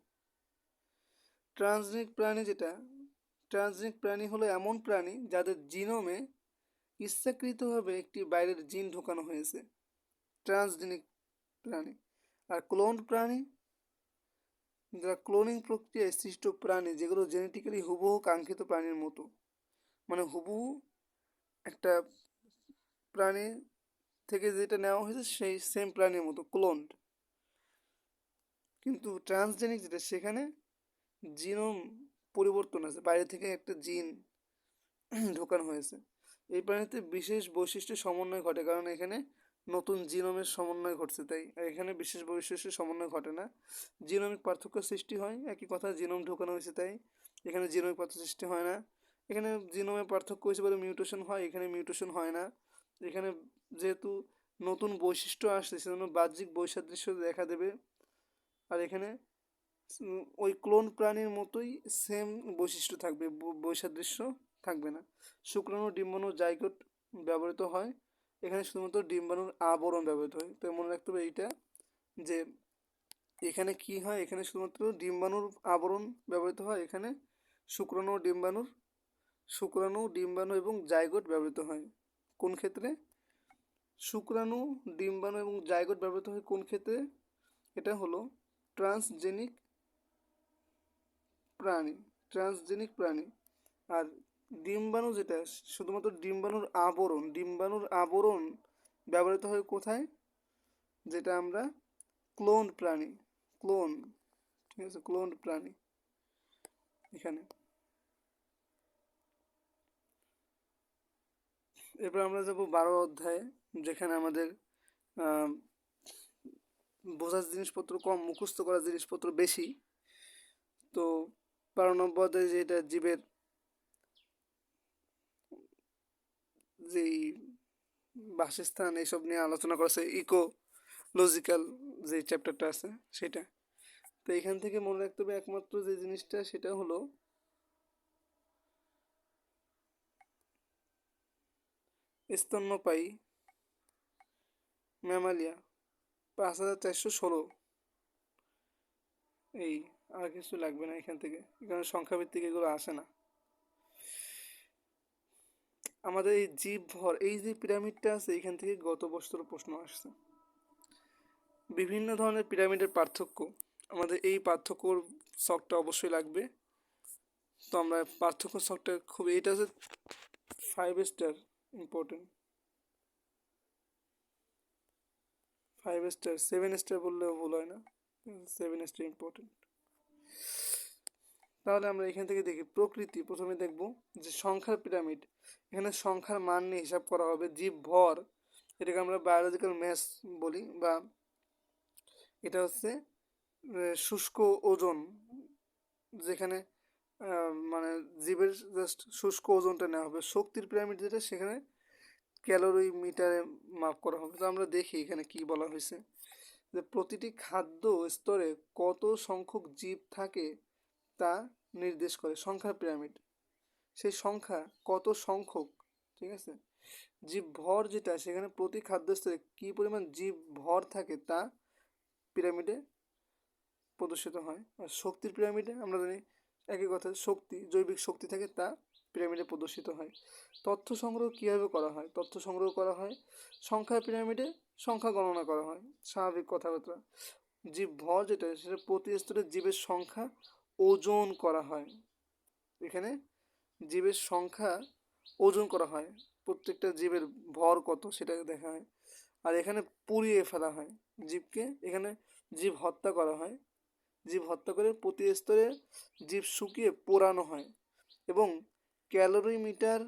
Speaker 1: ট্রান্সজেনিক প্রাণী হলো এমন প্রাণী যাদের জিনোমে ইচ্ছাকৃতভাবে একটি বাইরের জিন ঢোকানো হয়েছে, ট্রান্সজেনিক প্রাণী। আর ক্লোন প্রাণী, যারা ক্লোনিং প্রক্রিয়ায় সৃষ্ট প্রাণী, যেগুলো জেনেটিক্যালি হুবহু কাঙ্ক্ষিত প্রাণীর মতো, মানে হুবহু একটা প্রাণী থেকে যেটা নেওয়া হয়েছে সেই সেম প্রাণীর মতো, ক্লোনড। কিন্তু ট্রান্সজেনিক যেটা, সেখানে জিনোম পরিবর্তন আছে, বাইরে থেকে একটা জিন ঢোকানো হয়েছে। এই প্রাণীতে বিশেষ বৈশিষ্ট্যের সমন্বয় ঘটে, কারণ এখানে নতুন জিনোমের সমন্বয় ঘটছে, তাই। আর এখানে বিশেষ বৈশিষ্ট্যের সমন্বয় ঘটে না, জিনোমিক পার্থক্য সৃষ্টি হয়। একই কথা, জিনোম ঢোকানো হয়েছে তাই এখানে জিনোমিক পার্থক্য সৃষ্টি হয় না। এখানে জিনোমের পার্থক্য হয়েছে বলে মিউটেশন হয়, এখানে মিউটেশন হয় না। এখানে যেহেতু নতুন বৈশিষ্ট্য আসছে, সেজন্য বাহ্যিক বৈসাদৃশ্য দেখা দেবে, আর এখানে ওই ক্লোন প্রাণীর মতোই সেম বৈশিষ্ট্য থাকবে, বৈসাদৃশ্য থাকবে না। শুক্রাণু, ডিম্বাণু, জাইগোট ব্যবহৃত হয়, এখানে শুধুমাত্র ডিম্বাণুর আবরণ ব্যবহৃত হয়। তো মনে রাখতে হবে এইটা, যে এখানে কি হয়, এখানে শুধুমাত্র ডিম্বাণুর আবরণ ব্যবহৃত হয়, এখানে শুক্রাণু, ডিম্বাণু এবং জাইগোট ব্যবহৃত হয়। কোন ক্ষেত্রে? শুক্রাণু, ডিম্বাণু এবং জাইগোট ব্যবহৃত হয় কোন ক্ষেত্রে? এটা হলো ট্রান্সজেনিক প্রাণী। আর ডিম্বাণু যেটা, শুধুমাত্র ডিম্বাণুর আবরণ ব্যবহৃত হয় কোথায়? যেটা আমরা ক্লোন প্রাণী, ঠিক আছে, ক্লোন প্রাণী। এখানে এরপর আমরা যাব 12 অধ্যায়ে, যেখানে আমাদের বোঝার জিনিসপত্র কম, মুখস্থ করার জিনিসপত্র বেশি। তো 12 নম্বর অধ্যায়ে যেটা জীবের যেই বাসস্থান এইসব নিয়ে আলোচনা করেছে, ইকোলজিক্যাল যে চ্যাপ্টারটা আছে সেটা। তো এখান থেকে মনে রাখতে হবে একমাত্র যে জিনিসটা, সেটা হলো স্তন্যপায়ী ম্যামালিয়া 5416। এই, আর কিছু লাগবে না এখান থেকে, এখানে সংখ্যাভিত্তিক এগুলো আসে না। আমাদের এই জীব ভর, এই যে পিরামিডটা আছে, এখান থেকে গত বছর প্রশ্ন আসছে। বিভিন্ন ধরনের পিরামিডের পার্থক্য, আমাদের এই পার্থক্যর শখটা অবশ্যই লাগবে। তো আমরা পার্থক্য শখটা খুব, এটা হচ্ছে 5 স্টার ইম্পর্টেন্ট, 5 স্টার, 7 স্টার বললেও ভুল হয় না, 7 স্টার ইম্পর্টেন্ট। তাহলে আমরা এখান থেকে দেখি প্রকৃতি। প্রথমে দেখব যে সংখ্যার পিরামিড, এখানে সংখ্যার মান নিয়ে হিসাব করা হবে। জীব ভর, এটাকে আমরা বায়োলজিক্যাল ম্যাস বলি, বা এটা হচ্ছে শুষ্ক ওজন, যেখানে মানে জীবের জাস্ট শুষ্ক ওজনটা নেওয়া হবে। শক্তির পিরামিড যেটা, সেখানে ক্যালোরি মিটারে মাপ করা হবে। তো আমরা দেখি এখানে কি বলা হয়েছে, যে প্রতিটি খাদ্য স্তরে কত সংখ্যক জীব থাকে তা নির্দেশ করে। সংখ্যার পিরামিড, সেই সংখ্যা কত সংখ্যক, ঠিক আছে। জীব ভর যেটা, সেখানে প্রতি খাদ্য স্তরে কী পরিমাণ জীব ভর থাকে তা পিরামিডে প্রদর্শিত হয়। আর শক্তির পিরামিডে আমরা জানি একই কথা, শক্তি, জৈবিক শক্তি থাকে, তা পিরামিডে প্রদর্শিত হয়। তথ্য সংগ্রহ কীভাবে করা হয়? তথ্য সংগ্রহ করা হয় সংখ্যার পিরামিডে, সংখ্যা গণনা করা হয়, স্বাভাবিক কথাবার্তা। জীব ভর যেটা, সেটা প্রতি স্তরে জীবের সংখ্যা ওজন করা হয়। এখানে জীবের সংখ্যা ওজন করা হয়, প্রত্যেকটা জীবের ভর কত সেটা দেখা হয়। আর এখানে পুড়িয়ে ফেলা হয় জীবকে, এখানে জীব হত্যা করা হয়। জীব হত্যা করে প্রতি স্তরে জীব শুকিয়ে পোড়ানো হয়, এবং ক্যালোরিমিটার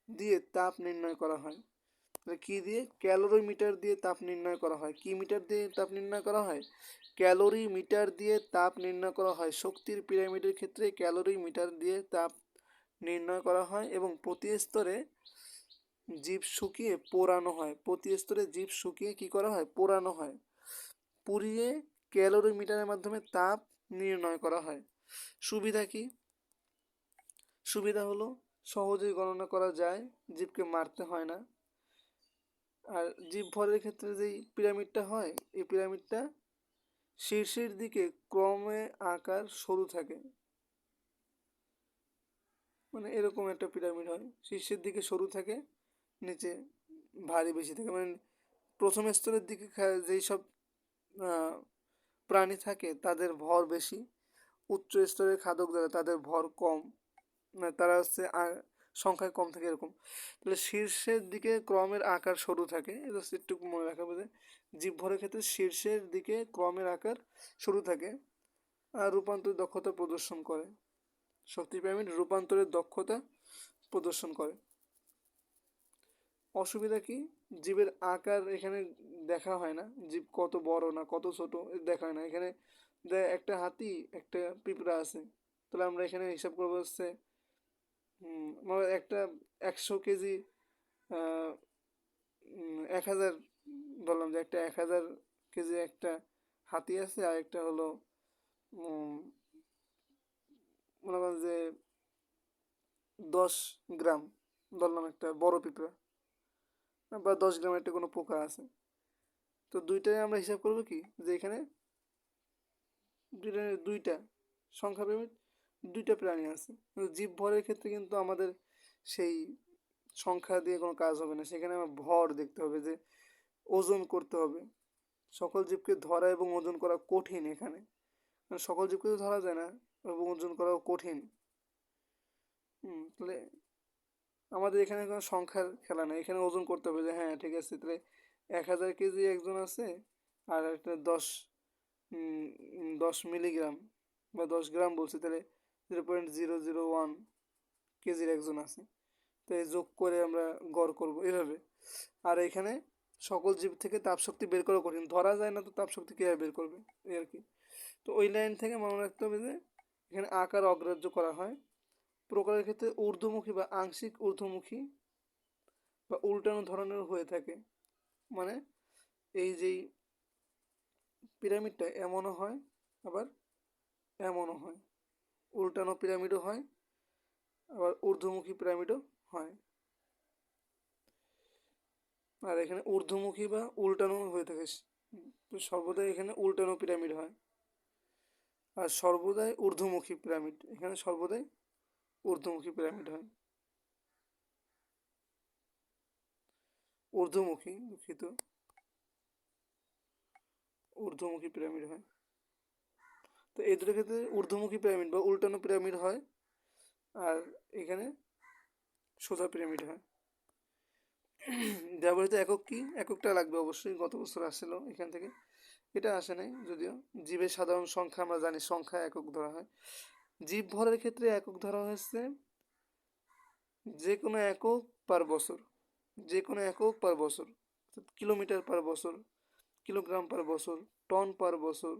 Speaker 1: দিয়ে তাপ নির্ণয় করা হয়। কি দিয়ে? ক্যালোরিমিটার দিয়ে তাপ নির্ণয় করা হয়। কি মিটার দিয়ে তাপ নির্ণয় করা হয়? ক্যালোরিমিটার দিয়ে তাপ নির্ণয় করা হয়। শক্তির পিরামিডের ক্ষেত্রে ক্যালোরিমিটার দিয়ে তাপ নির্ণয় করা হয়, এবং প্রতি স্তরে জীব শুকিয়ে পোড়ানো হয়। প্রতি স্তরে জীব শুকিয়ে কী করা হয়? পোড়ানো হয়। পুড়িয়ে ক্যালোরিমিটারের মাধ্যমে তাপ নির্ণয় করা হয়। সুবিধা কি? সুবিধা হলো সহজেই গণনা করা যায়, জীবকে মারতে হয় না। আর জীব ভরের ক্ষেত্রে যেই পিরামিডটা হয়, এই পিরামিডটা শীর্ষের দিকে ক্রমে আকার সরু থাকে, মানে এরকম একটা পিরামিড হয়, শীর্ষের দিকে সরু থাকে, নিচে ভারী বেশি থাকে। মানে প্রথম স্তরের দিকে যেই সব প্রাণী থাকে তাদের ভর বেশি, উচ্চ স্তরের খাদক যারা তাদের ভর কম, মানে তারা হচ্ছে সংখ্যায় কম থাকে এরকম। তাহলে শীর্ষের দিকে ক্রমের আকার সরু থাকে, এটা একটু মনে রাখা বোঝে। জীব ভরের ক্ষেত্রে শীর্ষের দিকে ক্রমের আকার সরু থাকে, আর রূপান্তর দক্ষতা প্রদর্শন করে। শক্তি পিরামিড রূপান্তরের দক্ষতা প্রদর্শন করে। অসুবিধা কি? জীবের আকার এখানে দেখা হয় না, জীব কত বড় না কত ছোট দেখা হয় না। এখানে একটা হাতি, একটা পিঁপড়া আছে, তাহলে আমরা এখানে হিসাব করবো হচ্ছে একটা 100 কেজি, 1000, বললাম যে একটা 1000 কেজি একটা হাতি আছে, আর একটা হলো উম, মনে করেন যে 10 গ্রাম ধরলাম একটা বড় পিঁপড়া, বা 10 গ্রামের একটা কোনো পোকা আছে। তো দুইটাই আমরা হিসাব করবো কি, যে এখানে দুইটা সংখ্যা ভেবে দুইটা প্রাণী আছে। কিন্তু জীব ভরের ক্ষেত্রে কিন্তু আমাদের সেই সংখ্যা দিয়ে কোনো কাজ হবে না, সেখানে আমার ভর দেখতে হবে, যে ওজন করতে হবে। সকল জীবকে ধরা এবং ওজন করা কঠিন এখানে, কারণ সকল জীবকে তো ধরা যায় না এবং ওজন করাও কঠিন। তাহলে আমাদের এখানে কোনো সংখ্যার খেলা নেই, এখানে ওজন করতে হবে, যে হ্যাঁ ঠিক আছে, তাহলে 1000 কেজি একজন আছে, আর একটা 10 মিলিগ্রাম বা 10 গ্রাম বলছে, তাহলে 0.001 কেজির একজন আছে। তো এই যোগ করে আমরা গড় করব এভাবে। আর এখানে সকল জীব থেকে তাপশক্তি বের করা কঠিন, ধরা যায় না, তো তাপশক্তি কীভাবে বের করবে, এই আর কি। তো ওই লাইন থেকে মনে রাখতে হবে যে এখানে আকার অগ্রাহ্য করা হয়। প্রকারের ক্ষেত্রে ঊর্ধ্বমুখী বা আংশিক ঊর্ধ্বমুখী বা উল্টানো ধরনের হয়ে থাকে। মানে এই যেই পিরামিডটা এমনও হয়, আবার এমনও হয়, উল্টানো পিরামিডও হয়, আবার ঊর্ধ্বমুখী পিরামিডও হয়। আর এখানে ঊর্ধ্বমুখী বা উল্টানো হয়ে থাকে, তো সর্বদাই এখানে উল্টানো পিরামিড হয়। আর সর্বদাই ঊর্ধ্বমুখী পিরামিড, এখানে সর্বদাই ঊর্ধ্বমুখী পিরামিড হয়, ঊর্ধ্বমুখী, দুঃখিত, ঊর্ধ্বমুখী পিরামিড হয়। তো এই দুটো ক্ষেত্রে ঊর্ধ্বমুখী পিরামিড বা উল্টানো পিরামিড হয়, আর এখানে সোজা পিরামিড হয়। ব্যবহৃত একক কি, এককটা লাগবে অবশ্যই, গত বছর আসছিল এখান থেকে, এটা আসে নাই যদিও। জীবের সাধারণ সংখ্যা আমরা জানি, সংখ্যা একক ধরা হয়। জীব ভরের ক্ষেত্রে একক ধরা হয়েছে যে কোনো একক পার বছর, যে কোনো একক পার বছর, কিলোমিটার পার বছর, কিলোগ্রাম পার বছর, টন পার বছর।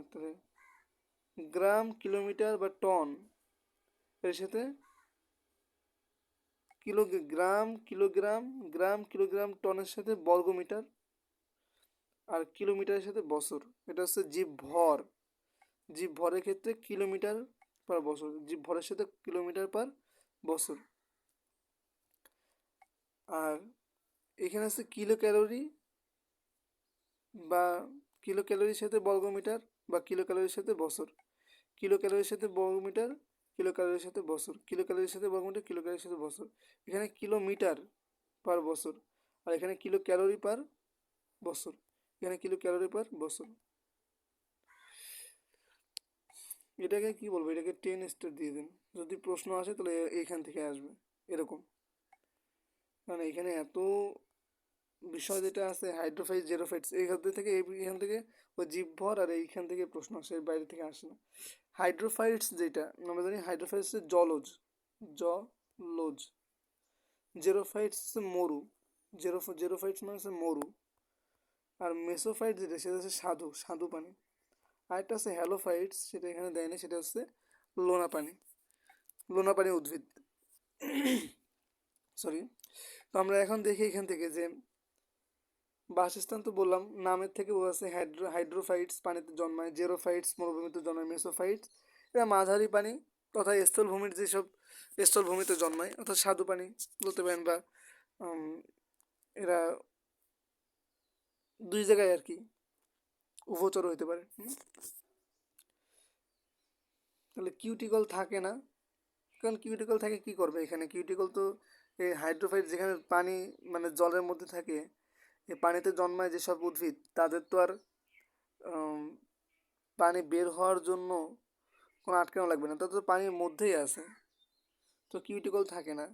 Speaker 1: তাহলে গ্রাম, কিলোমিটার বা টন, এর সাথে কিলোগ্রাম, কিলোগ্রাম, গ্রাম, কিলোগ্রাম, টনের সাথে বর্গমিটার, আর কিলোমিটারের সাথে বছর। এটা হচ্ছে জীব ভর। জীব ভরের ক্ষেত্রে কিলোমিটার পার বছর, জীব ভরের সাথে কিলোমিটার পার বছর। আর এখানে আছে কিলো ক্যালোরি বা কিলো ক্যালোরির সাথে বর্গমিটার, বা কিলো ক্যালোরির সাথে বছর। কিলো ক্যালোরির সাথে বর্গমিটার, কিলো ক্যালোরির সাথে বছর, কিলো ক্যালোরির সাথে বর্গমিটার, কিলো ক্যালোরির সাথে বছর। এখানে কিলোমিটার পার বছর, আর এখানে কিলো ক্যালোরি পার বছর, এখানে কিলো ক্যালোরি পার বছর। এটাকে কি বলবো, এটাকে 10 স্টার দিয়ে দিন, যদি প্রশ্ন আসে তাহলে এইখান থেকে আসবে এরকম। কারণ এখানে এত বিষয় যেটা আছে, হাইড্রোফাইটস, জেরোফাইটস, এখান থেকে ওই জীবভর আর এইখান থেকে প্রশ্ন আসে, এর বাইরে থেকে আসে না। হাইড্রোফাইটস যেটা আমরা জানি, হাইড্রোফাইটস জলজ, জলজ। জেরোফাইটস হচ্ছে মরু, জেরোফাইটস মানে হচ্ছে মরু। আর মেসোফাইট যেটা, সেটা হচ্ছে স্বাদু, স্বাদু পানি। আর একটা আছে হ্যালোফাইটস, সেটা এখানে দেয়নি, সেটা হচ্ছে লোনা পানি, লোনা পানি উদ্ভিদ, সরি। তো আমরা এখন দেখি এখান থেকে যে বাসস্থান তো বললাম, নামের থেকে বোঝা হাইড্রোফাইটস পানিতে জন্মায়, জেরোফাইটস মরুভূমিতে জন্মায়, মেসোফাইটস এরা মাঝারি পানি তথা স্থলভূমির যেসব স্থলভূমিতে জন্মায়, অর্থাৎ স্বাদু পানি বলতে পারেন, বা এরা দুই জায়গায় আর কি উভচর হইতে পারে। তাহলে কিউটিকল থাকে না, কারণ কিউটিকল থাকে কি করবে এখানে, কিউটিকল তো এই হাইড্রোফাইট যেখানে পানি মানে জলের মধ্যে থাকে, এই পানিতে জন্মায় যেসব উদ্ভিদ, তাদের তো আর পানি বের হওয়ার জন্য কোনো আটকানো লাগবে না, তাদের তো পানির মধ্যেই আছে। তো কিউটিকল থাকে না।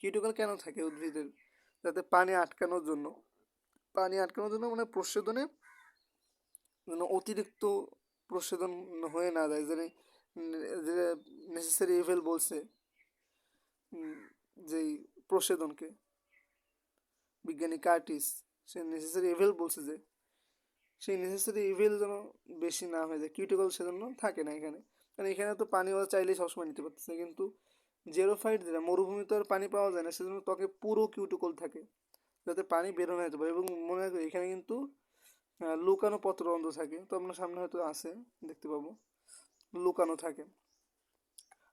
Speaker 1: কিউটিকল কেন থাকে উদ্ভিদের, যাতে পানি আটকানোর জন্য, পানি আটকানোর জন্য মানে প্রস্বেদনে যেন অতিরিক্ত প্রস্বেদন হয়ে না যায়, যে নেসেসারি ইভেল বলছে, যেই প্রস্বেদনকে বিজ্ঞানী কার্টিস, সে নেসেসারি ইভেল বলছে, যে সেই নেসেসারি ইভেল যেন বেশি না হয়ে যায়, কিউটিকল সেজন্য থাকে না এখানে। কারণ এখানে তো পানি ওরা চাইলেই সবসময় নিতে পারতেছে, কিন্তু জেরোফাইট যেটা, মরুভূমিতে আর পানি পাওয়া যায় না, সেজন্য ত্বকে পুরো কিউটিকল থাকে, যাতে পানি বেরো না যেতে পারে। এবং মনে রাখবে এখানে কিন্তু লুকানো পত্ররন্ধ্র থাকে, তো আপনার সামনে হয়তো আছে, দেখতে পাবো, লুকানো থাকে।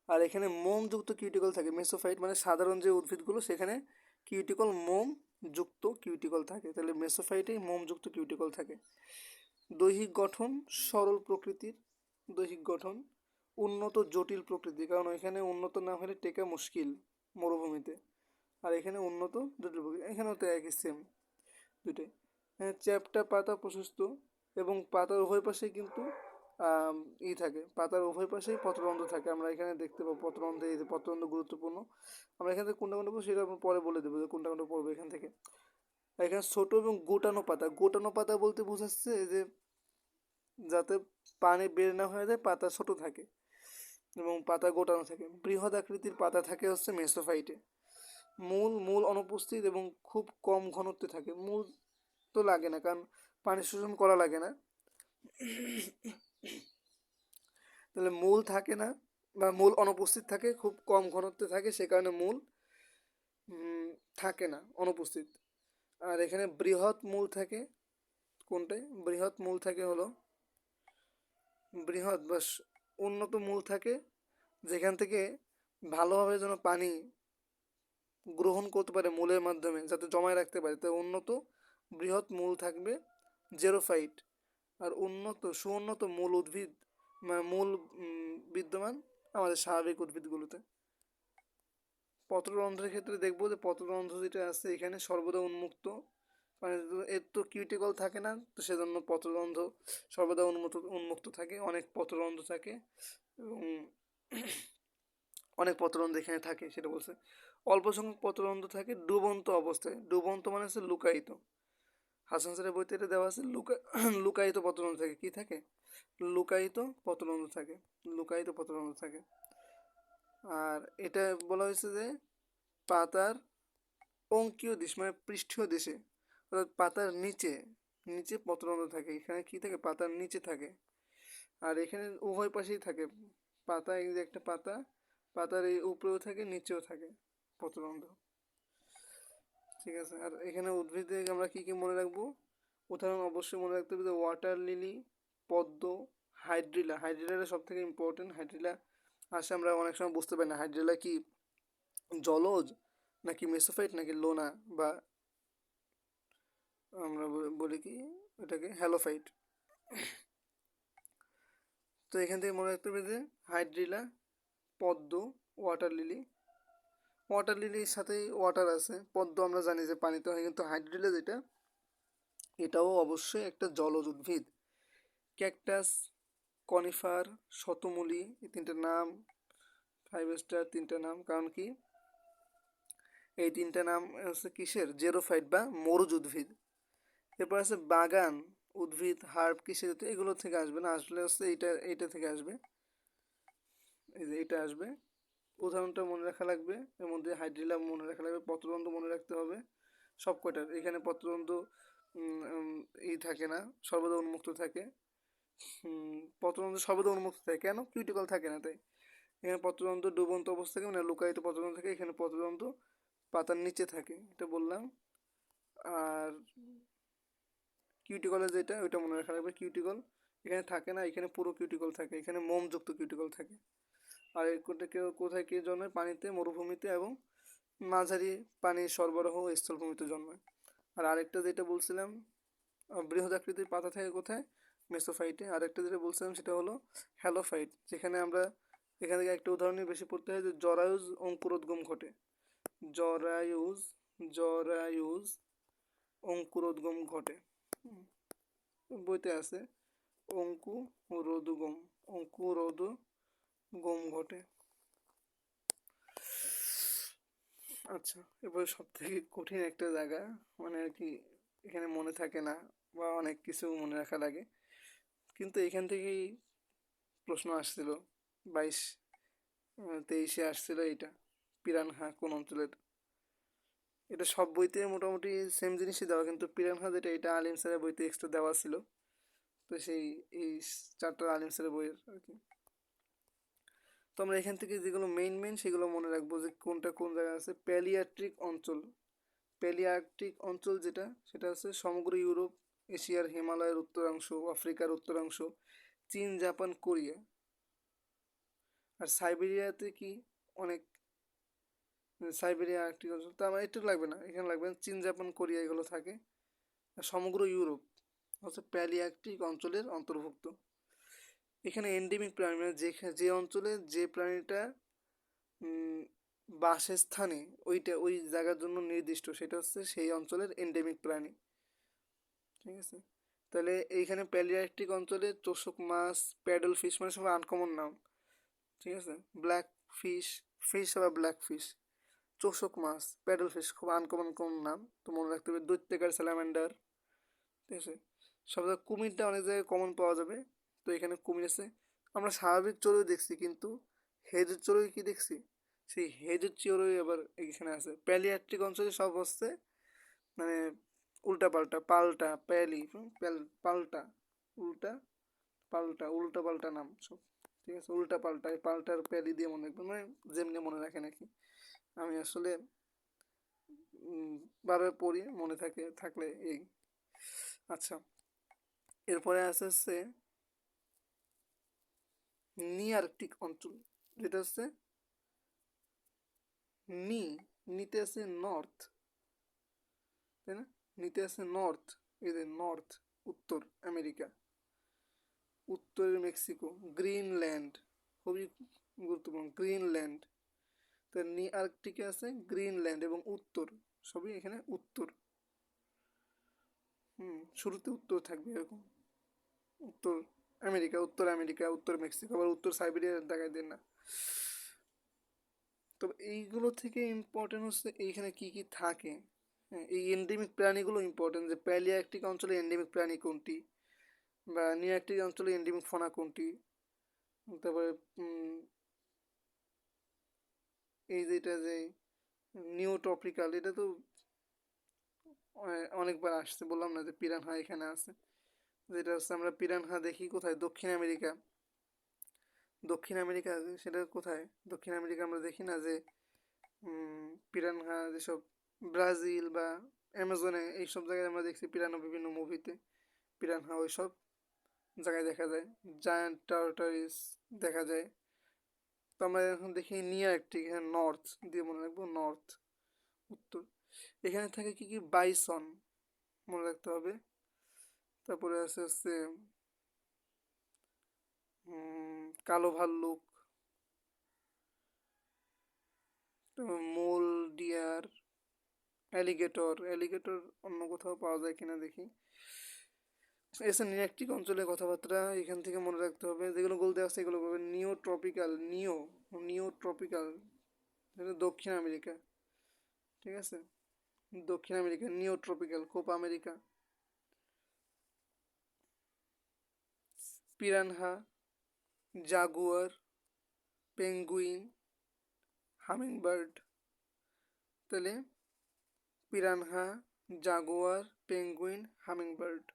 Speaker 1: আর এখানে মোমযুক্ত কিউটিকল থাকে, মেসোফাইট মানে সাধারণ যে উদ্ভিদগুলো সেখানে কিউটিকল মোম যুক্ত কিউটিকল থাকে, তাহলে মেসোফাইটেই মোমযুক্ত কিউটিকল থাকে। দৈহিক গঠন সরল প্রকৃতির, দৈহিক গঠন উন্নত জটিল প্রকৃতির, কারণ এখানে উন্নত না হলে টেকা মুশকিল মরুভূমিতে, আর এখানে উন্নত জটিল প্রকৃতি, এখানেও তো একই সেম দুইটাই। হ্যাঁ, চ্যাপ্টা পাতা প্রশস্ত এবং পাতার উভয় পাশেই কিন্তু থাকে, পাতার উভয় পাশেই পত্ররন্ধ্র থাকে, আমরা এখানে দেখতে পাবো পত্ররন্ধ্র, এই যে পত্ররন্ধ্র গুরুত্বপূর্ণ। আমরা এখান থেকে কোনটা কোনটা পড়বো সেটা আমরা পরে বলে দেবো যে কোনটা কোনটা পড়বো এখান থেকে। এখানে ছোট এবং গোটানো পাতা, গোটানো পাতা বলতে বোঝাচ্ছে যে যাতে পানি বের না হয়ে যায়, পাতা ছোট থাকে এবং পাতা গোটানো থাকে। বৃহৎ আকৃতির পাতা থাকে হচ্ছে মেসোফাইটে। মূল মূল অনুপস্থিত এবং খুব কম ঘনত্বে থাকে, মূল তো লাগে না কারণ পানি শোষণ করা লাগে না, তাহলে মূল থাকে না বা মূল অনুপস্থিত থাকে, খুব কম ঘনত্বে থাকে, সে কারণে মূল থাকে না, অনুপস্থিত। আর এখানে বৃহৎ মূল থাকে, কোনটায় বৃহৎ মূল থাকে হলো বৃহৎ বা উন্নত মূল থাকে, যেখান থেকে ভালোভাবে যেন পানি গ্রহণ করতে পারে মূলের মাধ্যমে, যাতে জমায় রাখতে পারে, তাই উন্নত বৃহৎ মূল থাকবে জেরোফাইট। আর সুউন্নত মূল উদ্ভিদ মূল বিদ্যমান আমাদের স্বাভাবিক উদ্ভিদগুলোতে। পত্ররন্ধ্রের ক্ষেত্রে দেখবো যে পত্ররন্ধ্র যেটা আছে এখানে সর্বদা উন্মুক্ত, মানে এর তো কিউটিকল থাকে না, তো সেজন্য পত্ররন্ধ্র সর্বদা উন্মুক্ত থাকে, অনেক পত্ররন্ধ্র থাকে এবং অনেক পত্ররন্ধ্র এখানে থাকে সেটা বলছে। অল্প সংখ্যক পত্ররন্ধ্র থাকে ডুবন্ত অবস্থায়, ডুবন্ত মানে হচ্ছে লুকায়িত, হাসান স্যারের বইতে এটা দেওয়া আছে, লুকায়িত পত্ররন্ধ্র থাকে, কি থাকে, লুকায়িত পত্ররন্ধ্র থাকে, লুকায়িত পত্ররন্ধ্র থাকে। আর এটা বলা হয়েছে যে পাতার অঙ্কীয় দিশ মানে পৃষ্ঠীয় দিশে, অর্থাৎ পাতার নিচে, নিচে পত্ররন্ধ্র থাকে, এখানে কি থাকে, পাতার নিচে থাকে। আর এখানে উভয় পাশেই থাকে, পাতা, এই যে একটা পাতা, পাতার এই উপরেও থাকে নিচেও থাকে পত্ররন্ধ্র, ঠিক আছে। আর এখানে উদ্ভিদে আমরা কি কি মনে রাখবো, উদাহরণ অবশ্যই মনে রাখতে হবে যে ওয়াটার লিলি, পদ্ম, হাইড্রিলা, হাইড্রিলাটা সব থেকে ইম্পর্টেন্ট। হাইড্রিলা আসে আমরা অনেক সময় বুঝতে পারি না হাইড্রিলা কি জলজ নাকি মেসোফাইট নাকি লোনা, বা আমরা বলি কি এটাকে হ্যালোফাইট। তো এখান থেকে মনে রাখতে হবে যে হাইড্রিলা, পদ্ম, ওয়াটার লিলি, ওয়াটার লিলির সাথেই ওয়াটার আছে, পদ্ম আমরা জানি যে পানিতে হয়, কিন্তু হাইড্রিলা যেটা এটাও অবশ্যই একটা জলজ উদ্ভিদ। ক্যাকটাস, কনিফার, শতমূলী, এই তিনটে নাম 5 স্টার, তিনটে নাম, কারণ কি এই তিনটে নাম হচ্ছে কিসের, জেরোফাইট বা মরুজ উদ্ভিদ। এরপর আছে বাগান উদ্ভিদ, হার্ব, কিসের, এগুলো থেকে আসবে না, আসলে হচ্ছে এইটা থেকে আসবে, এই যে এটা আসবে। উদাহরণটা মনে রাখা লাগবে, এর মধ্যে হাইড্রিলা মনে রাখা লাগবে, পত্ররন্ধ্র মনে রাখতে হবে সব কয়টার। এখানে পত্ররন্ধ্র থাকে না, সর্বদা উন্মুক্ত থাকে। পত্ররন্ধ্র সর্বদা উন্মুক্ত থাকে কেন, কিউটিকল থাকে না তাই। এখানে পত্ররন্ধ্র ডুবন্ত অবস্থা থাকে, মানে লুকায়িত পত্ররন্ধ্র থাকে, এখানে পত্ররন্ধ্র পাতার নিচে থাকে, এটা বললাম। আর কিউটিকলের যেটা ওইটা মনে রাখা লাগবে, কিউটিকল এখানে থাকে না, এখানে পুরো কিউটিকল থাকে, এখানে মোমযুক্ত কিউটিকল থাকে। আর কেউ কোথায় কে জন্মায়, পানিতে, মরুভূমিতে এবং মাঝারি পানি সরবরাহ স্থলভূমিতে জন্মায়। আর আরেকটা যেটা বলছিলাম বৃহৎ আকৃতির পাতা থাকে কোথায়, মেসোফাইটে। আরেকটা যেটা বলছিলাম সেটা হলো হ্যালোফাইট, যেখানে আমরা এখান থেকে একটা উদাহরণই বেশি পড়তে হয় যে জরায়ুজ অঙ্কুরোদ্গম ঘটে, জরায়ুজ জরায়ুজ অঙ্কুরোদ্গম ঘটে, বইতে আছে অঙ্কুরোদ্গম, অঙ্কুরোদ্গম ঘটে। আচ্ছা, এরপরে সব থেকে কঠিন একটা জায়গা, মানে আর কি এখানে মনে থাকে না বা অনেক কিছু মনে রাখা লাগে, কিন্তু এখান থেকেই প্রশ্ন আসছিল 22-23-এ আসছিল এইটা, পিরানহা কোন অঞ্চলের। এটা সব বইতে মোটামুটি সেম জিনিসই দেওয়া, কিন্তু পিরানহা যেটা এটা আলিম স্যারের বইতে এক্সট্রা দেওয়া ছিল, তো এই চারটা আলিম স্যারের বইয়ের আর কি। তো আমরা এখান থেকে যেগুলো মেইন সেগুলো মনে রাখবো যে কোনটা কোন জায়গায় আছে। প্যালিয়ার্কটিক অঞ্চল, প্যালিয়ার্কটিক অঞ্চল যেটা সেটা হচ্ছে সমগ্র ইউরোপ এশিয়ার হিমালয়ের উত্তরাংশ, আফ্রিকার উত্তরাংশ, চীন, জাপান, কোরিয়া। আর সাইবেরিয়াতে কি অনেক, সাইবেরিয়া আর্কটিক অঞ্চল, তা আমার একটু লাগবে না, এখানে লাগবে না, চীন, জাপান, কোরিয়া এগুলো থাকে। আর সমগ্র ইউরোপ হচ্ছে প্যালিয়ার্কটিক অঞ্চলের অন্তর্ভুক্ত। এখানে এন্ডেমিক প্রাণী মানে যে অঞ্চলে যে প্রাণীটা বাসস্থানে ওই জায়গার জন্য নির্দিষ্ট, সেটা হচ্ছে সেই অঞ্চলের এন্ডেমিক প্রাণী। ঠিক আছে, তাহলে এইখানে প্যালিয়ার্কটিক অঞ্চলে তোষক মাছ, প্যাডল ফিশ মানে সব আনকমন নাম। ঠিক আছে, ব্ল্যাক ফিশ, ফিশ বা ব্ল্যাক ফিশ, চোষক মাছ, প্যাডল ফিশ খুব আনকমন কোন নাম, তো মনে রাখতে হবে। দৈত্যাকার স্যালামান্ডার। ঠিক আছে, সব জায়গায় কুমিরটা অনেক জায়গায় কমন পাওয়া যাবে, তো এখানে কুমির আছে। আমরা স্বাভাবিক চড়ুই দেখছি, কিন্তু হেজের চড়ুই কি দেখছি, সেই হেজের চড়ুই আবার এখানে আছে। প্যালিয়ার্কটিক অঞ্চলে সব হচ্ছে মানে উল্টা পাল্টা, পাল্টা প্যালি পাল্টা, উল্টা পাল্টা, উল্টা পাল্টা নাম সব। ঠিক আছে, উল্টা পাল্টা, এই পাল্টার প্যালি দিয়ে মনে রাখবেন, মানে যেমনি মনে রাখে নাকি। আমি আসলে বারবার পড়ি, মনে থাকলে এই। আচ্ছা, এরপরে হচ্ছে নিআর্কটিক অঞ্চল, যেটা হচ্ছে নি, নিতে আছে নর্থ, তাই না, নিতে আছে নর্থ, এই যে নর্থ, উত্তর আমেরিকা, উত্তরের মেক্সিকো, গ্রিনল্যান্ড, খুবই গুরুত্বপূর্ণ গ্রিনল্যান্ড। তো নিআর্কটিকে আছে গ্রিনল্যান্ড এবং উত্তর, সবই এখানে উত্তর। শুরুতে উত্তর থাকবে এরকম, উত্তর আমেরিকা, উত্তর আমেরিকা, উত্তর মেক্সিকো, আবার উত্তর সাইবেরিয়া দেখায় দেন না। তবে এইগুলো থেকে ইম্পর্টেন্ট হচ্ছে এইখানে কি কি থাকে। হ্যাঁ, এই এন্ডেমিক প্রাণীগুলো ইম্পর্টেন্ট, যে প্যালিয়ার্কটিক অঞ্চলে এন্ডেমিক প্রাণী কোনটি, বা নিআর্কটিক অঞ্চলে এন্ডেমিক ফনা কোনটি। তারপরে এই যেটা যে নিওট্রপিক্যাল, এটা তো অনেকবার আসছে, বললাম না যে পিরানহা এখানে আছে। যেটা হচ্ছে আমরা পিরানহা দেখি কোথায়, দক্ষিণ আমেরিকা। দক্ষিণ আমেরিকা সেটা কোথায়, দক্ষিণ আমেরিকা আমরা দেখি না যে পিরানহা যেসব ব্রাজিল বা অ্যামাজনে এইসব জায়গায় আমরা দেখছি পিরানহা, বিভিন্ন মুভিতে পিরানহা ওইসব জায়গায় দেখা যায়। জায়ান্ট টার্টারিস দেখা যায়। তো আমরা এখন দেখি নিআর্কটিক, এখানে নর্থ দিয়ে মনে রাখবো, নর্থ, উত্তর। এখানে থাকে কি কি, বাইসন মনে রাখতে হবে। তারপরে হচ্ছে কালো ভাল্লুক, মোল ডিয়ার, অ্যালিগেটর, অ্যালিগেটর অন্য কোথাও পাওয়া যায় কিনা দেখি। এসে নিআর্কটিক অঞ্চলের কথাবার্তা এখান থেকে মনে রাখতে হবে, যেগুলো বলতে আসছে এগুলো বলবে। নিওট্রপিক্যাল, নিওট্রপিক্যাল, এটা দক্ষিণ আমেরিকা। ঠিক আছে, দক্ষিণ America, neotropical, Copa America. Piranha, jaguar, penguin, hummingbird. তাহলে পিরানহা, জাগুয়ার, পেঙ্গুইন, হামিংবার্ড।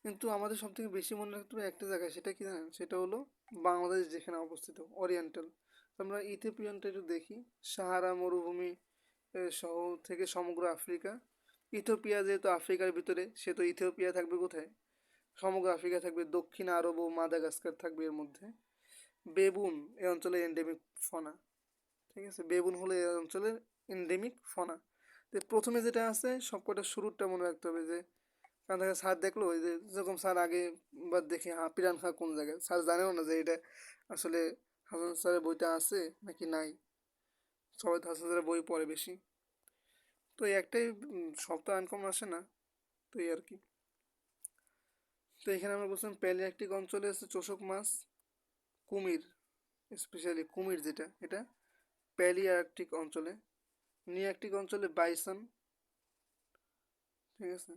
Speaker 1: কিন্তু আমাদের সব থেকে বেশি মনে রাখতে হবে একটা জায়গায়, সেটা কি জানেন, সেটা হলো বাংলাদেশ যেখানে অবস্থিত, ওরিয়েন্টাল। আমরা ইথিওপিয়ানটা একটু দেখি, সাহারা মরুভূমি সহ থেকে সমগ্র আফ্রিকা। ইথিওপিয়া যেহেতু আফ্রিকার ভিতরে, সে তো ইথিওপিয়া থাকবে কোথায়, সমগ্র আফ্রিকা থাকবে, দক্ষিণ আরব ও মাদাগাস্কার থাকবে এর মধ্যে। বেবুন এই অঞ্চলের এন্ডেমিক ফনা। ঠিক আছে, বেবুন হলো এই অঞ্চলের এন্ডেমিক ফনা। তো প্রথমে যেটা আছে সবকটা শুরুটা মনে রাখতে হবে, যে কারণ দেখে স্যার দেখলো ওই যে যেরকম স্যার আগে বা দেখে, হ্যাঁ পিরানহা কোন জায়গায়, স্যার জানেও না যে এটা আসলে হাসান স্যারের বইটা আছে নাকি নাই। সবাই তো হাসান স্যারের বই পড়ে বেশি, তো এই একটাই, সব তো আনকমন আসে না, তো এই আর কি। তো এখানে আমরা বলছিলাম প্যালিয়ার্কটিক অঞ্চলে আছে চোষক মাছ, কুমির, স্পেশালি কুমির যেটা, এটা প্যালিয়ার্কটিক অঞ্চলে। নিআর্কটিক অঞ্চলে বাইসন। ঠিক আছে,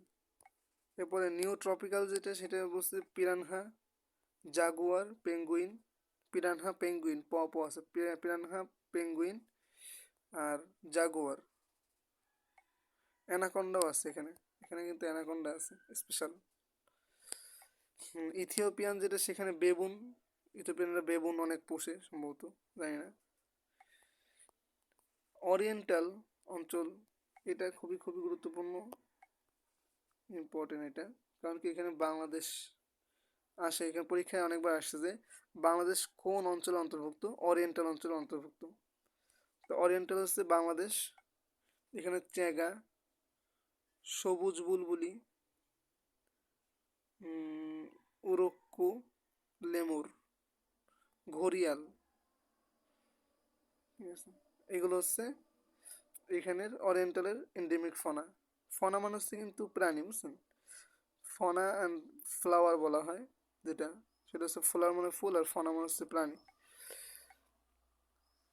Speaker 1: এরপরে নিওট্রপিক্যাল যেটা, সেটা বলছে piranha, jaguar, penguin, piranha penguin, প আছে, পিরানহা পেঙ্গুইন আর জাগুয়ার। অ্যানাকন্ডাও আছে এখানে, এখানে কিন্তু অ্যানাকন্ডা আছে স্পেশাল। ইথিওপিয়ান যেটা, সেখানে বেবুন, ইথিওপিয়ানরা বেবুন অনেক পোষে সম্ভবত, জানি না। ওরিয়েন্টাল অঞ্চল, এটা খুবই খুবই গুরুত্বপূর্ণ, ইম্পর্টেন্ট এটা। কারণ কি এখানে বাংলাদেশ আসে, এখানে পরীক্ষায় অনেকবার আসছে যে বাংলাদেশ কোন অঞ্চলে অন্তর্ভুক্ত, ওরিয়েন্টাল অঞ্চলে অন্তর্ভুক্ত। তো ওরিয়েন্টাল হচ্ছে বাংলাদেশ। এখানে চেগা, সবুজ বুলবুলি, উরক্কু, লেমুর, ঘড়িয়াল, ঠিক আছে, এগুলো হচ্ছে এখানের ওরিয়েন্টালের এন্ডেমিক ফনা। ফনা মানে হচ্ছে কিন্তু প্রাণী, বুঝছেন? ফনা অ্যান্ড ফ্লাওয়ার বলা হয় যেটা, সেটা হচ্ছে ফ্লাওয়ার মানে ফুল আর ফনা মানে হচ্ছে প্রাণী।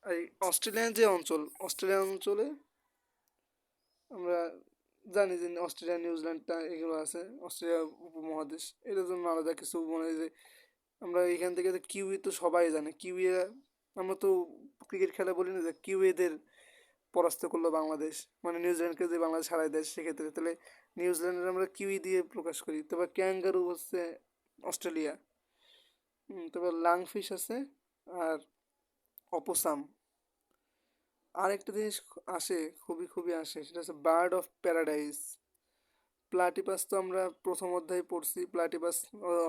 Speaker 1: এই অস্ট্রেলিয়ান যে অঞ্চল, অস্ট্রেলিয়ান অঞ্চলে আমরা জানি যে অস্ট্রেলিয়া নিউজিল্যান্ডটা এগুলো আছে, অস্ট্রেলিয়া উপমহাদেশ, এটার জন্য আলাদা কিছু মনে হয় যে আমরা এখান থেকে যে কিউই তো সবাই জানে, কিউই আমরা তো ক্রিকেট খেলা বলি না যে কিউইদের পরাস্ত করলো বাংলাদেশ, মানে নিউজিল্যান্ডকে যে বাংলাদেশ হারাই দেয়, সেক্ষেত্রে তাহলে নিউজিল্যান্ডের আমরা কিউই দিয়ে প্রকাশ করি। তবে ক্যাঙ্গারু হচ্ছে অস্ট্রেলিয়া। তবে লাংফিশ আছে, আর অপসাম। আরেকটা জিনিস আসে, খুবই খুবই আসে, সেটা হচ্ছে বার্ড অফ প্যারাডাইস। প্লাটিপাস তো আমরা প্রথম অধ্যায়ে পড়ছি, প্লাটিপাস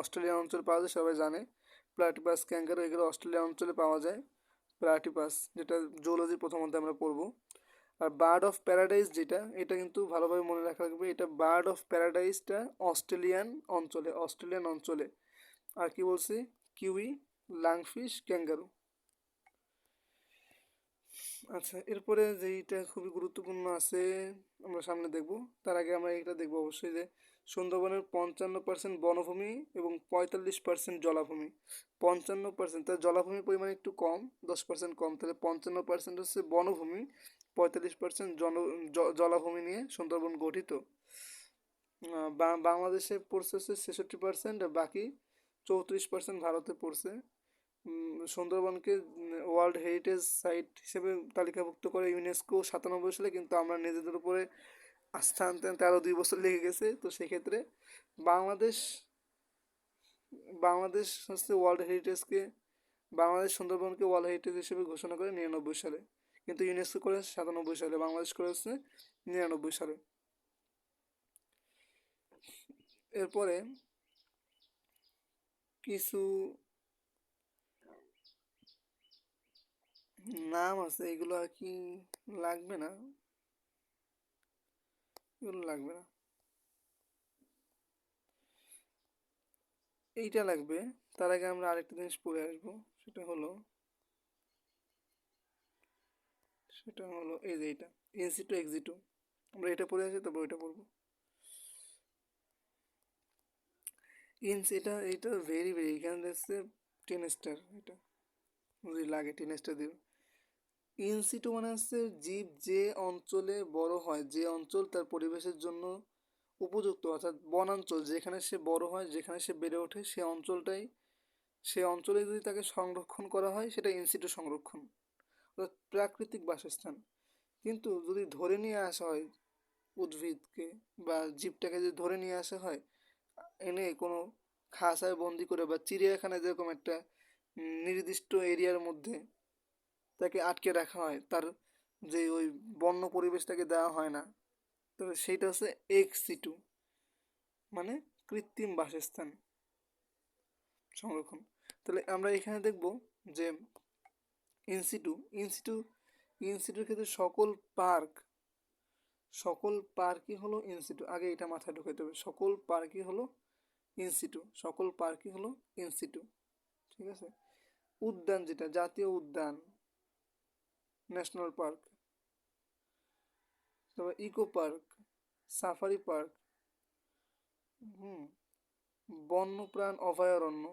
Speaker 1: অস্ট্রেলিয়ান অঞ্চলে পাওয়া যায়, সবাই জানে। প্লাটিপাস, ক্যাঙ্গারু এগুলো অস্ট্রেলিয়া অঞ্চলে পাওয়া যায়। প্লাটিপাস যেটা জুলজি প্রথম অধ্যায়ে আমরা পড়বো। আর বার্ড অফ প্যারাডাইস যেটা, এটা কিন্তু ভালোভাবে মনে রাখা লাগবে, এটা বার্ড অফ প্যারাডাইসটা অস্ট্রেলিয়ান অঞ্চলে, অস্ট্রেলিয়ান অঞ্চলে। আর কি বলছি? Kiwi, lungfish, kangaroo. আচ্ছা, এরপরে যেইটা খুবই গুরুত্বপূর্ণ আছে আমরা সামনে দেখব, তার আগে আমরা এটা দেখব অবশ্যই যে সুন্দরবনের 55% বনভূমি এবং 45% জলাভূমি। 55%, তার জলাভূমির পরিমাণ একটু কম, 10% কম, তাহলে 55% হচ্ছে বনভূমি, 45% জলাভূমি নিয়ে সুন্দরবন গঠিত। বাংলাদেশে পড়ছে হচ্ছে 66%, আর বাকি 34% ভারতে পড়ছে। সুন্দরবনকে ওয়ার্ল্ড হেরিটেজ সাইট হিসেবে তালিকাভুক্ত করে ইউনেস্কো 97 সালে, কিন্তু আমরা নিজেদের উপরে আস্থা আনতে আনতে আরও 2 বছর লেগে গেছে। তো সেক্ষেত্রে বাংলাদেশ বাংলাদেশ হচ্ছে ওয়ার্ল্ড হেরিটেজকে, বাংলাদেশ সুন্দরবনকে ওয়ার্ল্ড হেরিটেজ হিসেবে ঘোষণা করে 99 সালে, কিন্তু ইউনেস্কো করে 97 সালে, বাংলাদেশ করেছে 99 সালে। এরপরে কিছু নাম আছে, এগুলো আর কি লাগবে না, এগুলো লাগবে না, এইটা লাগবে। তার আগে আমরা আরেকটা জিনিস পড়ে আসবো, সেটা হলো এই যে এটা ইনসিটু এক্সিটু। আমরা এটা পড়ে আসি, তারপর ওইটা পড়বো। এটা এটা ভেরি ভেরি, এখানে দেখছে 10 স্টার, এটা যদি লাগে 10 স্টার দিব। ইনসিটু মানে হচ্ছে জীব যে অঞ্চলে বড় হয়, যে অঞ্চল তার পরিবেশের জন্য উপযুক্ত, অর্থাৎ বনাঞ্চল, যেখানে সে বড় হয়, যেখানে সে বেড়ে ওঠে, সে অঞ্চলটাই, সে অঞ্চলে যদি তাকে সংরক্ষণ করা হয়, সেটা ইনসিটু সংরক্ষণ, অর্থাৎ প্রাকৃতিক বাসস্থান। কিন্তু যদি ধরে নিয়ে আসা হয় উদ্ভিদকে বা জীবটাকে, যদি ধরে নিয়ে আসা হয় এনে কোনো খাঁচায় বন্দি করে, বা চিড়িয়াখানায় যেরকম একটা নির্দিষ্ট এরিয়ার মধ্যে তাকে আটকে রাখা হয়, তার যে ওই বন্য পরিবেশ তাকে দেওয়া হয় না, তো সেইটা হচ্ছে এক্স সিটু, মানে কৃত্রিম বাসস্থান সংরক্ষণ। তাহলে আমরা এখানে দেখব যে ইনসিটু ইনসিটু ইনসিটুর ক্ষেত্রে সকল পার্কই হলো ইনসিটু। আগে এটা মাথায় ঢুকাইতে হবে, সকল পার্কই হলো ইনসিটু, সকল পার্কই হলো ইনসিটু, ঠিক আছে। উদ্যান, যেটা জাতীয় উদ্যান, ন্যাশনাল পার্ক, তারপর ইকো পার্ক, সাফারি পার্ক, হুম, বন্যপ্রাণ অভয়ারণ্য,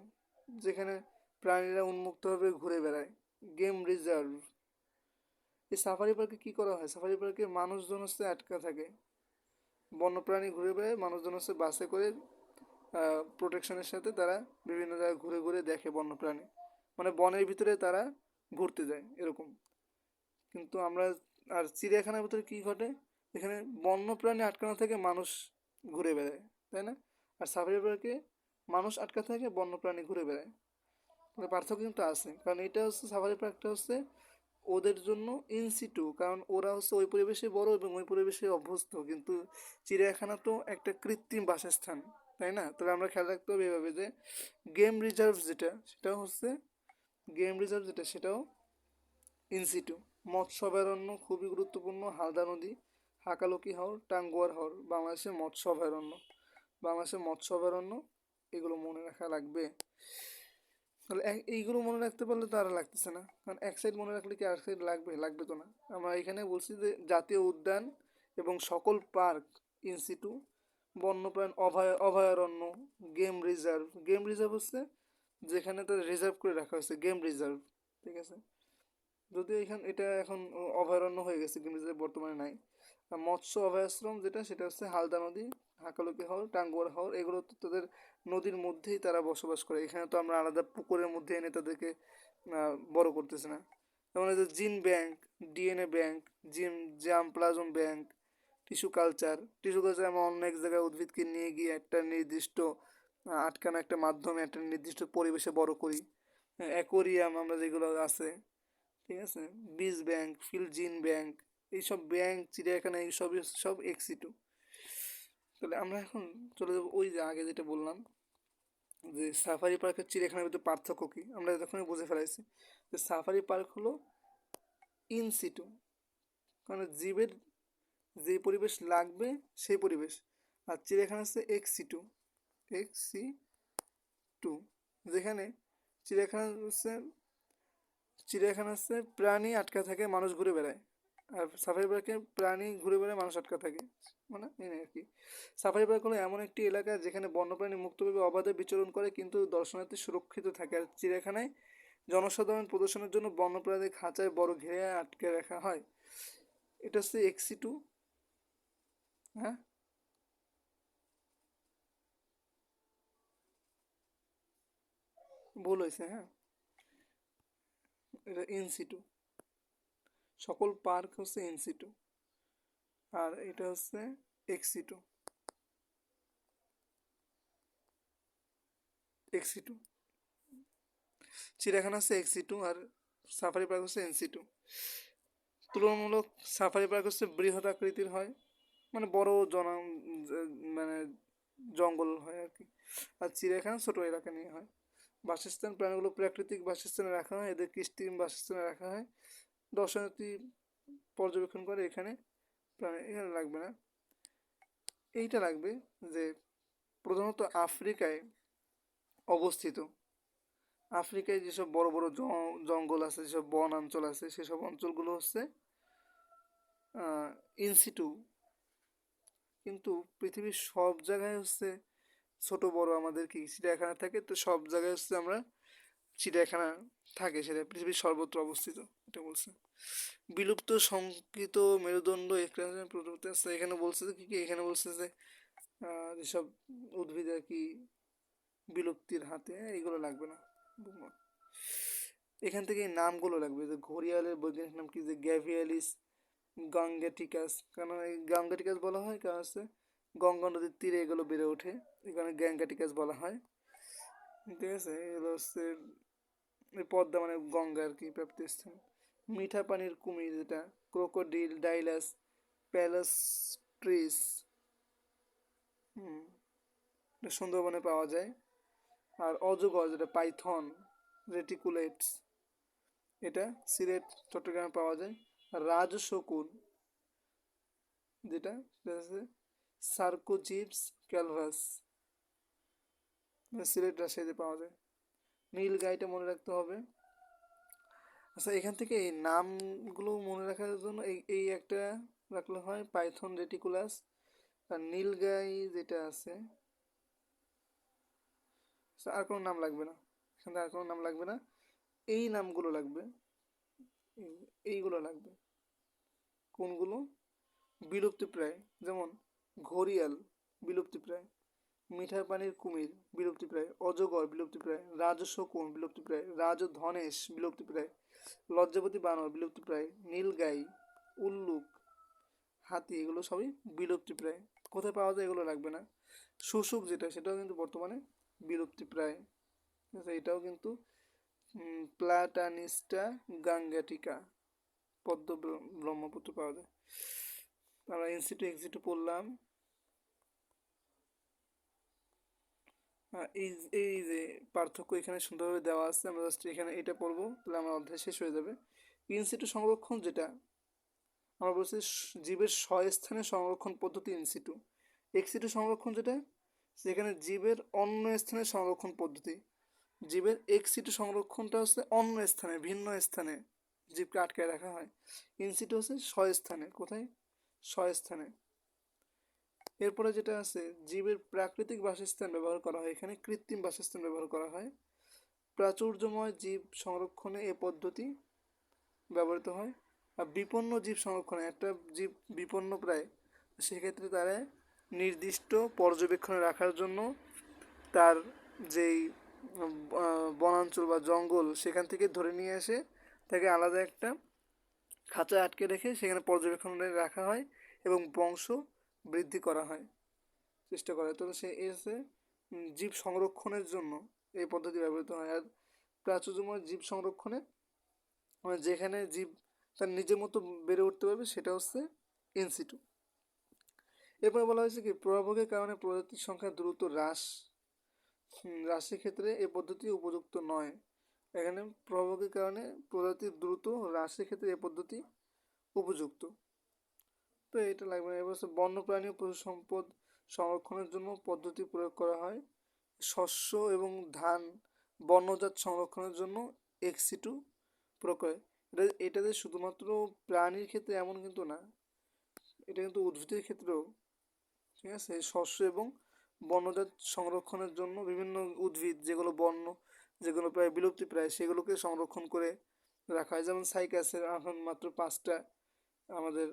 Speaker 1: যেখানে প্রাণীরা উন্মুক্তভাবে ঘুরে বেড়ায়, গেম রিজার্ভ। এই সাফারি পার্কে কী করা হয়? সাফারি পার্কে মানুষজন হচ্ছে আটকা থাকে, বন্যপ্রাণী ঘুরে বেড়ায়, মানুষজন হচ্ছে বাসে করে প্রোটেকশনের সাথে তারা বিভিন্ন জায়গায় ঘুরে ঘুরে দেখে বন্যপ্রাণী, মানে বনের ভিতরে তারা ঘুরতে যায় এরকম। কিন্তু আমরা, আর চিড়িয়াখানার ভিতরে কী ঘটে? এখানে বন্যপ্রাণী আটকানো থেকে মানুষ ঘুরে বেড়ায়, তাই না? আর সাফারি পার্কে মানুষ আটকা থাকে, বন্যপ্রাণী ঘুরে বেড়ায়। পার্থক্য কিন্তু আছে, কারণ এটা হচ্ছে সাফারি পার্কটা হচ্ছে ওদের জন্য ইনসিটু, কারণ ওরা হচ্ছে ওই পরিবেশে বড় এবং ওই পরিবেশে অভ্যস্ত। কিন্তু চিড়িয়াখানা তো একটা কৃত্রিম বাসস্থান, তাই না? তাহলে আমরা খেয়াল রাখতে হবে এভাবে যে গেম রিজার্ভ যেটা সেটা হচ্ছে সেটাও ইনসিটু। মৎস্য অভয়ারণ্য খুবই গুরুত্বপূর্ণ, হালদা নদী, হাকালুকি হাওর, টাঙ্গুয়ার হাওর বাংলাদেশের মৎস্য অভয়ারণ্য, এগুলো মনে রাখা লাগবে। তাহলে এইগুলো মনে রাখতে পারলে তো আর লাগতেছে না, কারণ এক সাইড মনে রাখলে কি আর সাইড লাগবে তো না। আমরা এখানে বলছি যে জাতীয় উদ্যান এবং সকল পার্ক ইনসিটু, বন্যপ্রাণ অভয়ারণ্য, গেম রিজার্ভ হচ্ছে যেখানে তো রিজার্ভ করে রাখা হয়েছে, গেম রিজার্ভ, ঠিক আছে? যদিও এটা এখন অভয়ারণ্য হয়ে গেছে, গেম রিজার্ভ বর্তমানে নাই। আর মৎস্য অভয়াশ্রম সেটা হচ্ছে হালদা নদী, হাকালুকি হাওর, টাঙ্গুয়ার হাওর, এগুলো তো তাদের নদীর মধ্যেই তারা বসবাস করে। এখানে তো আমরা আলাদা পুকুরের মধ্যে এনে তাদেরকে বড় করতেছি না। যেমন এই যে জিন ব্যাংক, ডিএনএ ব্যাংক, জাম প্লাজম ব্যাংক, টিস্যু কালচার আমরা অন্য এক জায়গায় উদ্ভিদকে নিয়ে গিয়ে একটা নির্দিষ্ট আটকানো একটা মাধ্যমে একটা নির্দিষ্ট পরিবেশে বড় করি। অ্যাকোরিয়াম আমরা যেগুলো আছে, ঠিক আছে, বীজ ব্যাংক, জিন ব্যাংক, এইসব ব্যাংক, চিড়িয়াখানা, এইসবই সব এক্সিটু। তাহলে আমরা এখন চলে যাবো ওই যে আগে যেটা বললাম যে সাফারি পার্কের চিড়িয়াখানার ভিতরে পার্থক্য কী, আমরা তখনই বুঝে ফেলাইছি যে সাফারি পার্ক হলো ইনসিটু, কারণ জীবের যে পরিবেশ লাগবে সেই পরিবেশ। আর চিড়িয়াখানা হচ্ছে এক্সি টু, যেখানে চিড়িয়াখানা হচ্ছে চিড়িয়াখানা হচ্ছে প্রাণী আটকা থাকে, মানুষ ঘুরে বেড়ায়। আর সাফারি পার্কে প্রাণী ঘুরে বেড়ায়, মানুষ আটকা থাকে, মানে এই আর কি। সাফারি পার্ক হলো এমন একটি এলাকা যেখানে বন্যপ্রাণী মুক্তভাবে অবাধে বিচরণ করে কিন্তু দর্শনার্থী সুরক্ষিত থাকে। আর চিড়িয়াখানায় জনসাধারণ প্রদর্শনের জন্য বন্যপ্রাণীদের খাঁচায় বড় ঘিরে আটকে রাখা হয়। এটা হচ্ছে এক্সি টু। হ্যাঁ, ভুল হয়েছে, হ্যাঁ, এটা ইনসিটু। সকল পার্ক হচ্ছে ইনসিটু, আর এটা হচ্ছে এক্সিটু। এক্সিটু চিড়িয়াখানা হচ্ছে এক্সিটু, আর সাফারি পার্ক হচ্ছে এনসিটু। তুলনামূলক সাফারি পার্ক হচ্ছে বৃহৎ আকৃতির হয়, মানে বড় মানে জঙ্গল হয় আর কি। আর চিড়িয়াখানা ছোট এলাকা নিয়ে হয়। বাসস্থান প্রাণীগুলো প্রাকৃতিক বাসস্থানে রাখা হয়, এদের কৃত্রিম বাসস্থানে রাখা হয়। দর্শনার্থী পর্যবেক্ষণ করে এখানে প্রাণী, এখানে লাগবে না, এইটা লাগবে যে প্রধানত আফ্রিকায় অবস্থিত। আফ্রিকায় যেসব বড় বড় জঙ্গল আছে, যেসব বন অঞ্চল আছে, সেসব অঞ্চলগুলো হচ্ছে ইনসিটু। কিন্তু পৃথিবীর সব জায়গায় হচ্ছে ছোট বড় আমাদের কি চিড়িয়াখানা থাকে, তো সব জায়গায় হচ্ছে আমরা চিড়িয়াখানা থাকে, সেটা পৃথিবীর সর্বত্র অবস্থিত, এটা বলছে। বিলুপ্ত সংকৃত মেরুদণ্ড প্রজাতি আছে, এখানে বলছে যে কি এখানে বলছে যে যেসব উদ্ভিদ আর কি বিলুপ্তির হাতে, এইগুলো লাগবে না। এখান থেকে এই নামগুলো লাগবে, যে ঘড়িয়ালের বৈজ্ঞানিক নাম কি, যে গ্যাভিয়ালিস গাঙ্গেটিকাস। কেন এই গাঙ্গেটিকাস বলা হয়, কারণ হচ্ছে গঙ্গা নদীর তীরে এগুলো বেড়ে ওঠে, এখানে গ্যাঙ্গেটিকাস বলা হয়, ঠিক আছে? এগুলো হচ্ছে পদ্মা মানে গঙ্গা আর কি প্রাপ্তিস্থান। মিঠা পানির কুমির যেটা ক্রোকোডিল ডাইলাস প্যালাস্ট্রিস, হুম, এটা সুন্দরবনে পাওয়া যায়। আর অজগর যেটা পাইথন রেটিকুলেটস, এটা সিলেট চট্টগ্রামে পাওয়া যায়। আর রাজশকুন যেটা হচ্ছে সার্কোচিপস ক্যালভাস, সিলেট রাজশাহীতে পাওয়া যায়। নীল গাইটা মনে রাখতে হবে। আচ্ছা, এখান থেকে এই নামগুলো মনে রাখার জন্য এই এই একটা রাখলে হয়, পাইথন রেটিকুলাস। আর নীল গাই যেটা আছে, আর কোনো নাম লাগবে না, এখান থেকে আর কোনো নাম লাগবে না, এই নামগুলো লাগবে, এইগুলো লাগবে। কোনগুলো? বিলুপ্তিপ্রায়, যেমন ঘড়িয়াল বিলুপ্তিপ্রায়, মিঠার পানির কুমির বিলুপ্তিপ্রায়, অজগর বিলুপ্তিপ্রায়, রাজশকুন বিলুপ্তিপ্রায়, রাজধনেশ বিলুপ্তিপ্রায়, লজ্জাপতি বানর বিলুপ্তিপ্রায়, নীলগাই, উল্লুক, হাতি, এগুলো সবই বিলুপ্তিপ্রায়। কোথায় পাওয়া যায় এগুলো লাগবে না। শুশুক যেটা, সেটাও কিন্তু বর্তমানে বিলুপ্তিপ্রায়, ঠিক আছে? এটাও কিন্তু প্লাটানিস্টা গাঙ্গেটিকা, পদ্ম ব্রহ্মপুত্র পাওয়া যায়। আমরা ইনসিটু এক্সিটু পড়লাম। এই এই যে পার্থক্য এখানে সুন্দরভাবে দেওয়া আছে, আমরা জাস্ট এখানে এটা পড়বো, তাহলে আমার অধ্যায় শেষ হয়ে যাবে। ইনসিটু সংরক্ষণ যেটা আমরা বলছি, জীবের স্বস্থানে সংরক্ষণ পদ্ধতি ইনসিটু। এক্সিটু সংরক্ষণ যেটা, সেখানে জীবের অন্য স্থানে সংরক্ষণ পদ্ধতি। জীবের এক্সিটু সংরক্ষণটা হচ্ছে অন্য স্থানে, ভিন্ন স্থানে জীবকে আটকায় রাখা হয়। ইনসিটু হচ্ছে স্বস্থানে। কোথায়? স্বস্থানে। এরপরে যেটা আছে, জীবের প্রাকৃতিক বাসস্থান ব্যবহার করা হয়, এখানে কৃত্রিম বাসস্থান ব্যবহার করা হয়। প্রাচুর্যময় জীব সংরক্ষণে এ পদ্ধতি ব্যবহৃত হয়। আর বিপন্ন জীব সংরক্ষণে, একটা জীব বিপন্ন প্রায়, সেক্ষেত্রে তারা নির্দিষ্ট পর্যবেক্ষণে রাখার জন্য তার যেই বনাঞ্চল বা জঙ্গল, সেখান থেকে ধরে নিয়ে এসে তাকে আলাদা একটা খাঁচায় আটকে রেখে সেখানে পর্যবেক্ষণে রাখা হয় এবং বংশ বৃদ্ধি করা হয়, চেষ্টা করা হয়। তো সে এসে জীব সংরক্ষণের জন্য এই পদ্ধতি ব্যবহৃত হয়। আর প্রাচুর্যময় জীব সংরক্ষণে মানে যেখানে জীব তার নিজের মতো বেড়ে উঠতে পারবে, সেটা হচ্ছে ইনসিটু। এরপরে বলা হয়েছে কি, প্রভাবকের কারণে প্রজাতির সংখ্যা দ্রুত হ্রাসের ক্ষেত্রে এই পদ্ধতি উপযুক্ত নয়। এখানে প্রভাবকের কারণে প্রজাতির দ্রুত হ্রাসের ক্ষেত্রে এই পদ্ধতি উপযুক্ত। তো এটা লাগবে না। এবার হচ্ছে বন্যপ্রাণী ও পশু সম্পদ সংরক্ষণের জন্য পদ্ধতি প্রয়োগ করা হয়। শস্য এবং ধান বন্যজাত সংরক্ষণের জন্য এক্সিটু প্রয়োগ করে। এটা যে শুধুমাত্র প্রাণীর ক্ষেত্রে এমন কিন্তু না, এটা কিন্তু উদ্ভিদের ক্ষেত্রেও, ঠিক আছে। শস্য এবং বন্যজাত সংরক্ষণের জন্য বিভিন্ন উদ্ভিদ যেগুলো বন্য, যেগুলো প্রায় বিলুপ্তি প্রায়, সেগুলোকে সংরক্ষণ করে রাখা হয়। যেমন সাইকাসের এখন মাত্র 5টা, আমাদের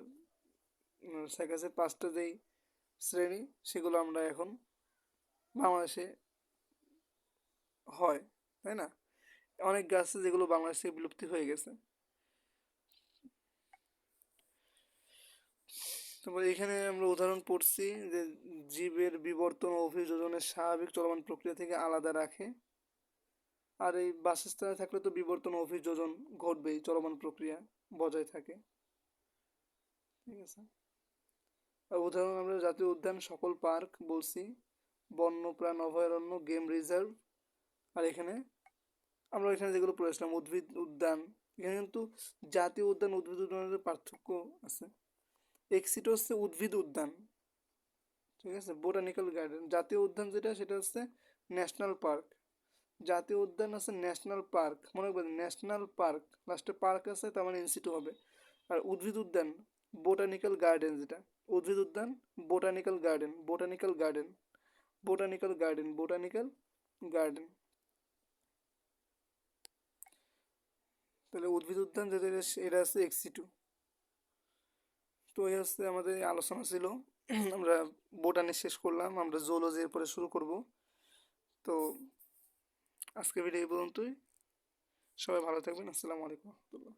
Speaker 1: সাইকাসের 5টা যেই শ্রেণী, সেগুলো আমরা এখন বাংলাদেশে হয়, তাই না? অনেক গাছ আছে যেগুলো বাংলাদেশে বিলুপ্তি হয়ে গেছে। তারপর এখানে আমরা উদাহরণ পড়ছি যে জীবের বিবর্তন ও অভিযোজনের স্বাভাবিক চলমান প্রক্রিয়া থেকে আলাদা রাখে। আর এই বাসস্থানে থাকলে তো বিবর্তন ও অভিযোজন ঘটবেই, চলমান প্রক্রিয়া বজায় থাকে, ঠিক আছে। আর উদাহরণ আমরা জাতীয় উদ্যান, সকল পার্ক বলছি, বন্যপ্রাণ অভয়ারণ্য, গেম রিজার্ভ। আর এখানে আমরা এখানে যেগুলো পড়েছিলাম, উদ্ভিদ উদ্যান, এখানে কিন্তু জাতীয় উদ্যান উদ্ভিদ উদ্যানের পার্থক্য আছে। এক্সিটো হচ্ছে উদ্ভিদ উদ্যান, ঠিক আছে। বোটানিক্যাল গার্ডেন, জাতীয় উদ্যান যেটা, সেটা হচ্ছে ন্যাশনাল পার্ক। জাতীয় উদ্যান আছে ন্যাশনাল পার্ক, মনে রাখবেন ন্যাশনাল পার্ক, লাস্টে পার্ক আছে, তার মানে ইনস্টিটিউট হবে। আর উদ্ভিদ উদ্যান বোটানিক্যাল গার্ডেন, যেটা উদ্ভিদ উদ্যান botanical garden, botanical garden, botanical garden, botanical garden. তাহলে উদ্ভিদ উদ্যান যেটা, এটা আছে এক্সিটু। তো এই হচ্ছে আমাদের আলোচনা ছিল। আমরা বোটানি শেষ করলাম, আমরা জুলজি এর পরে শুরু করব। তো আজকে ভিডিও এই পর্যন্তই। সবাই ভালো থাকবেন। আসসালামু আলাইকুম রহমতুল্লাহ।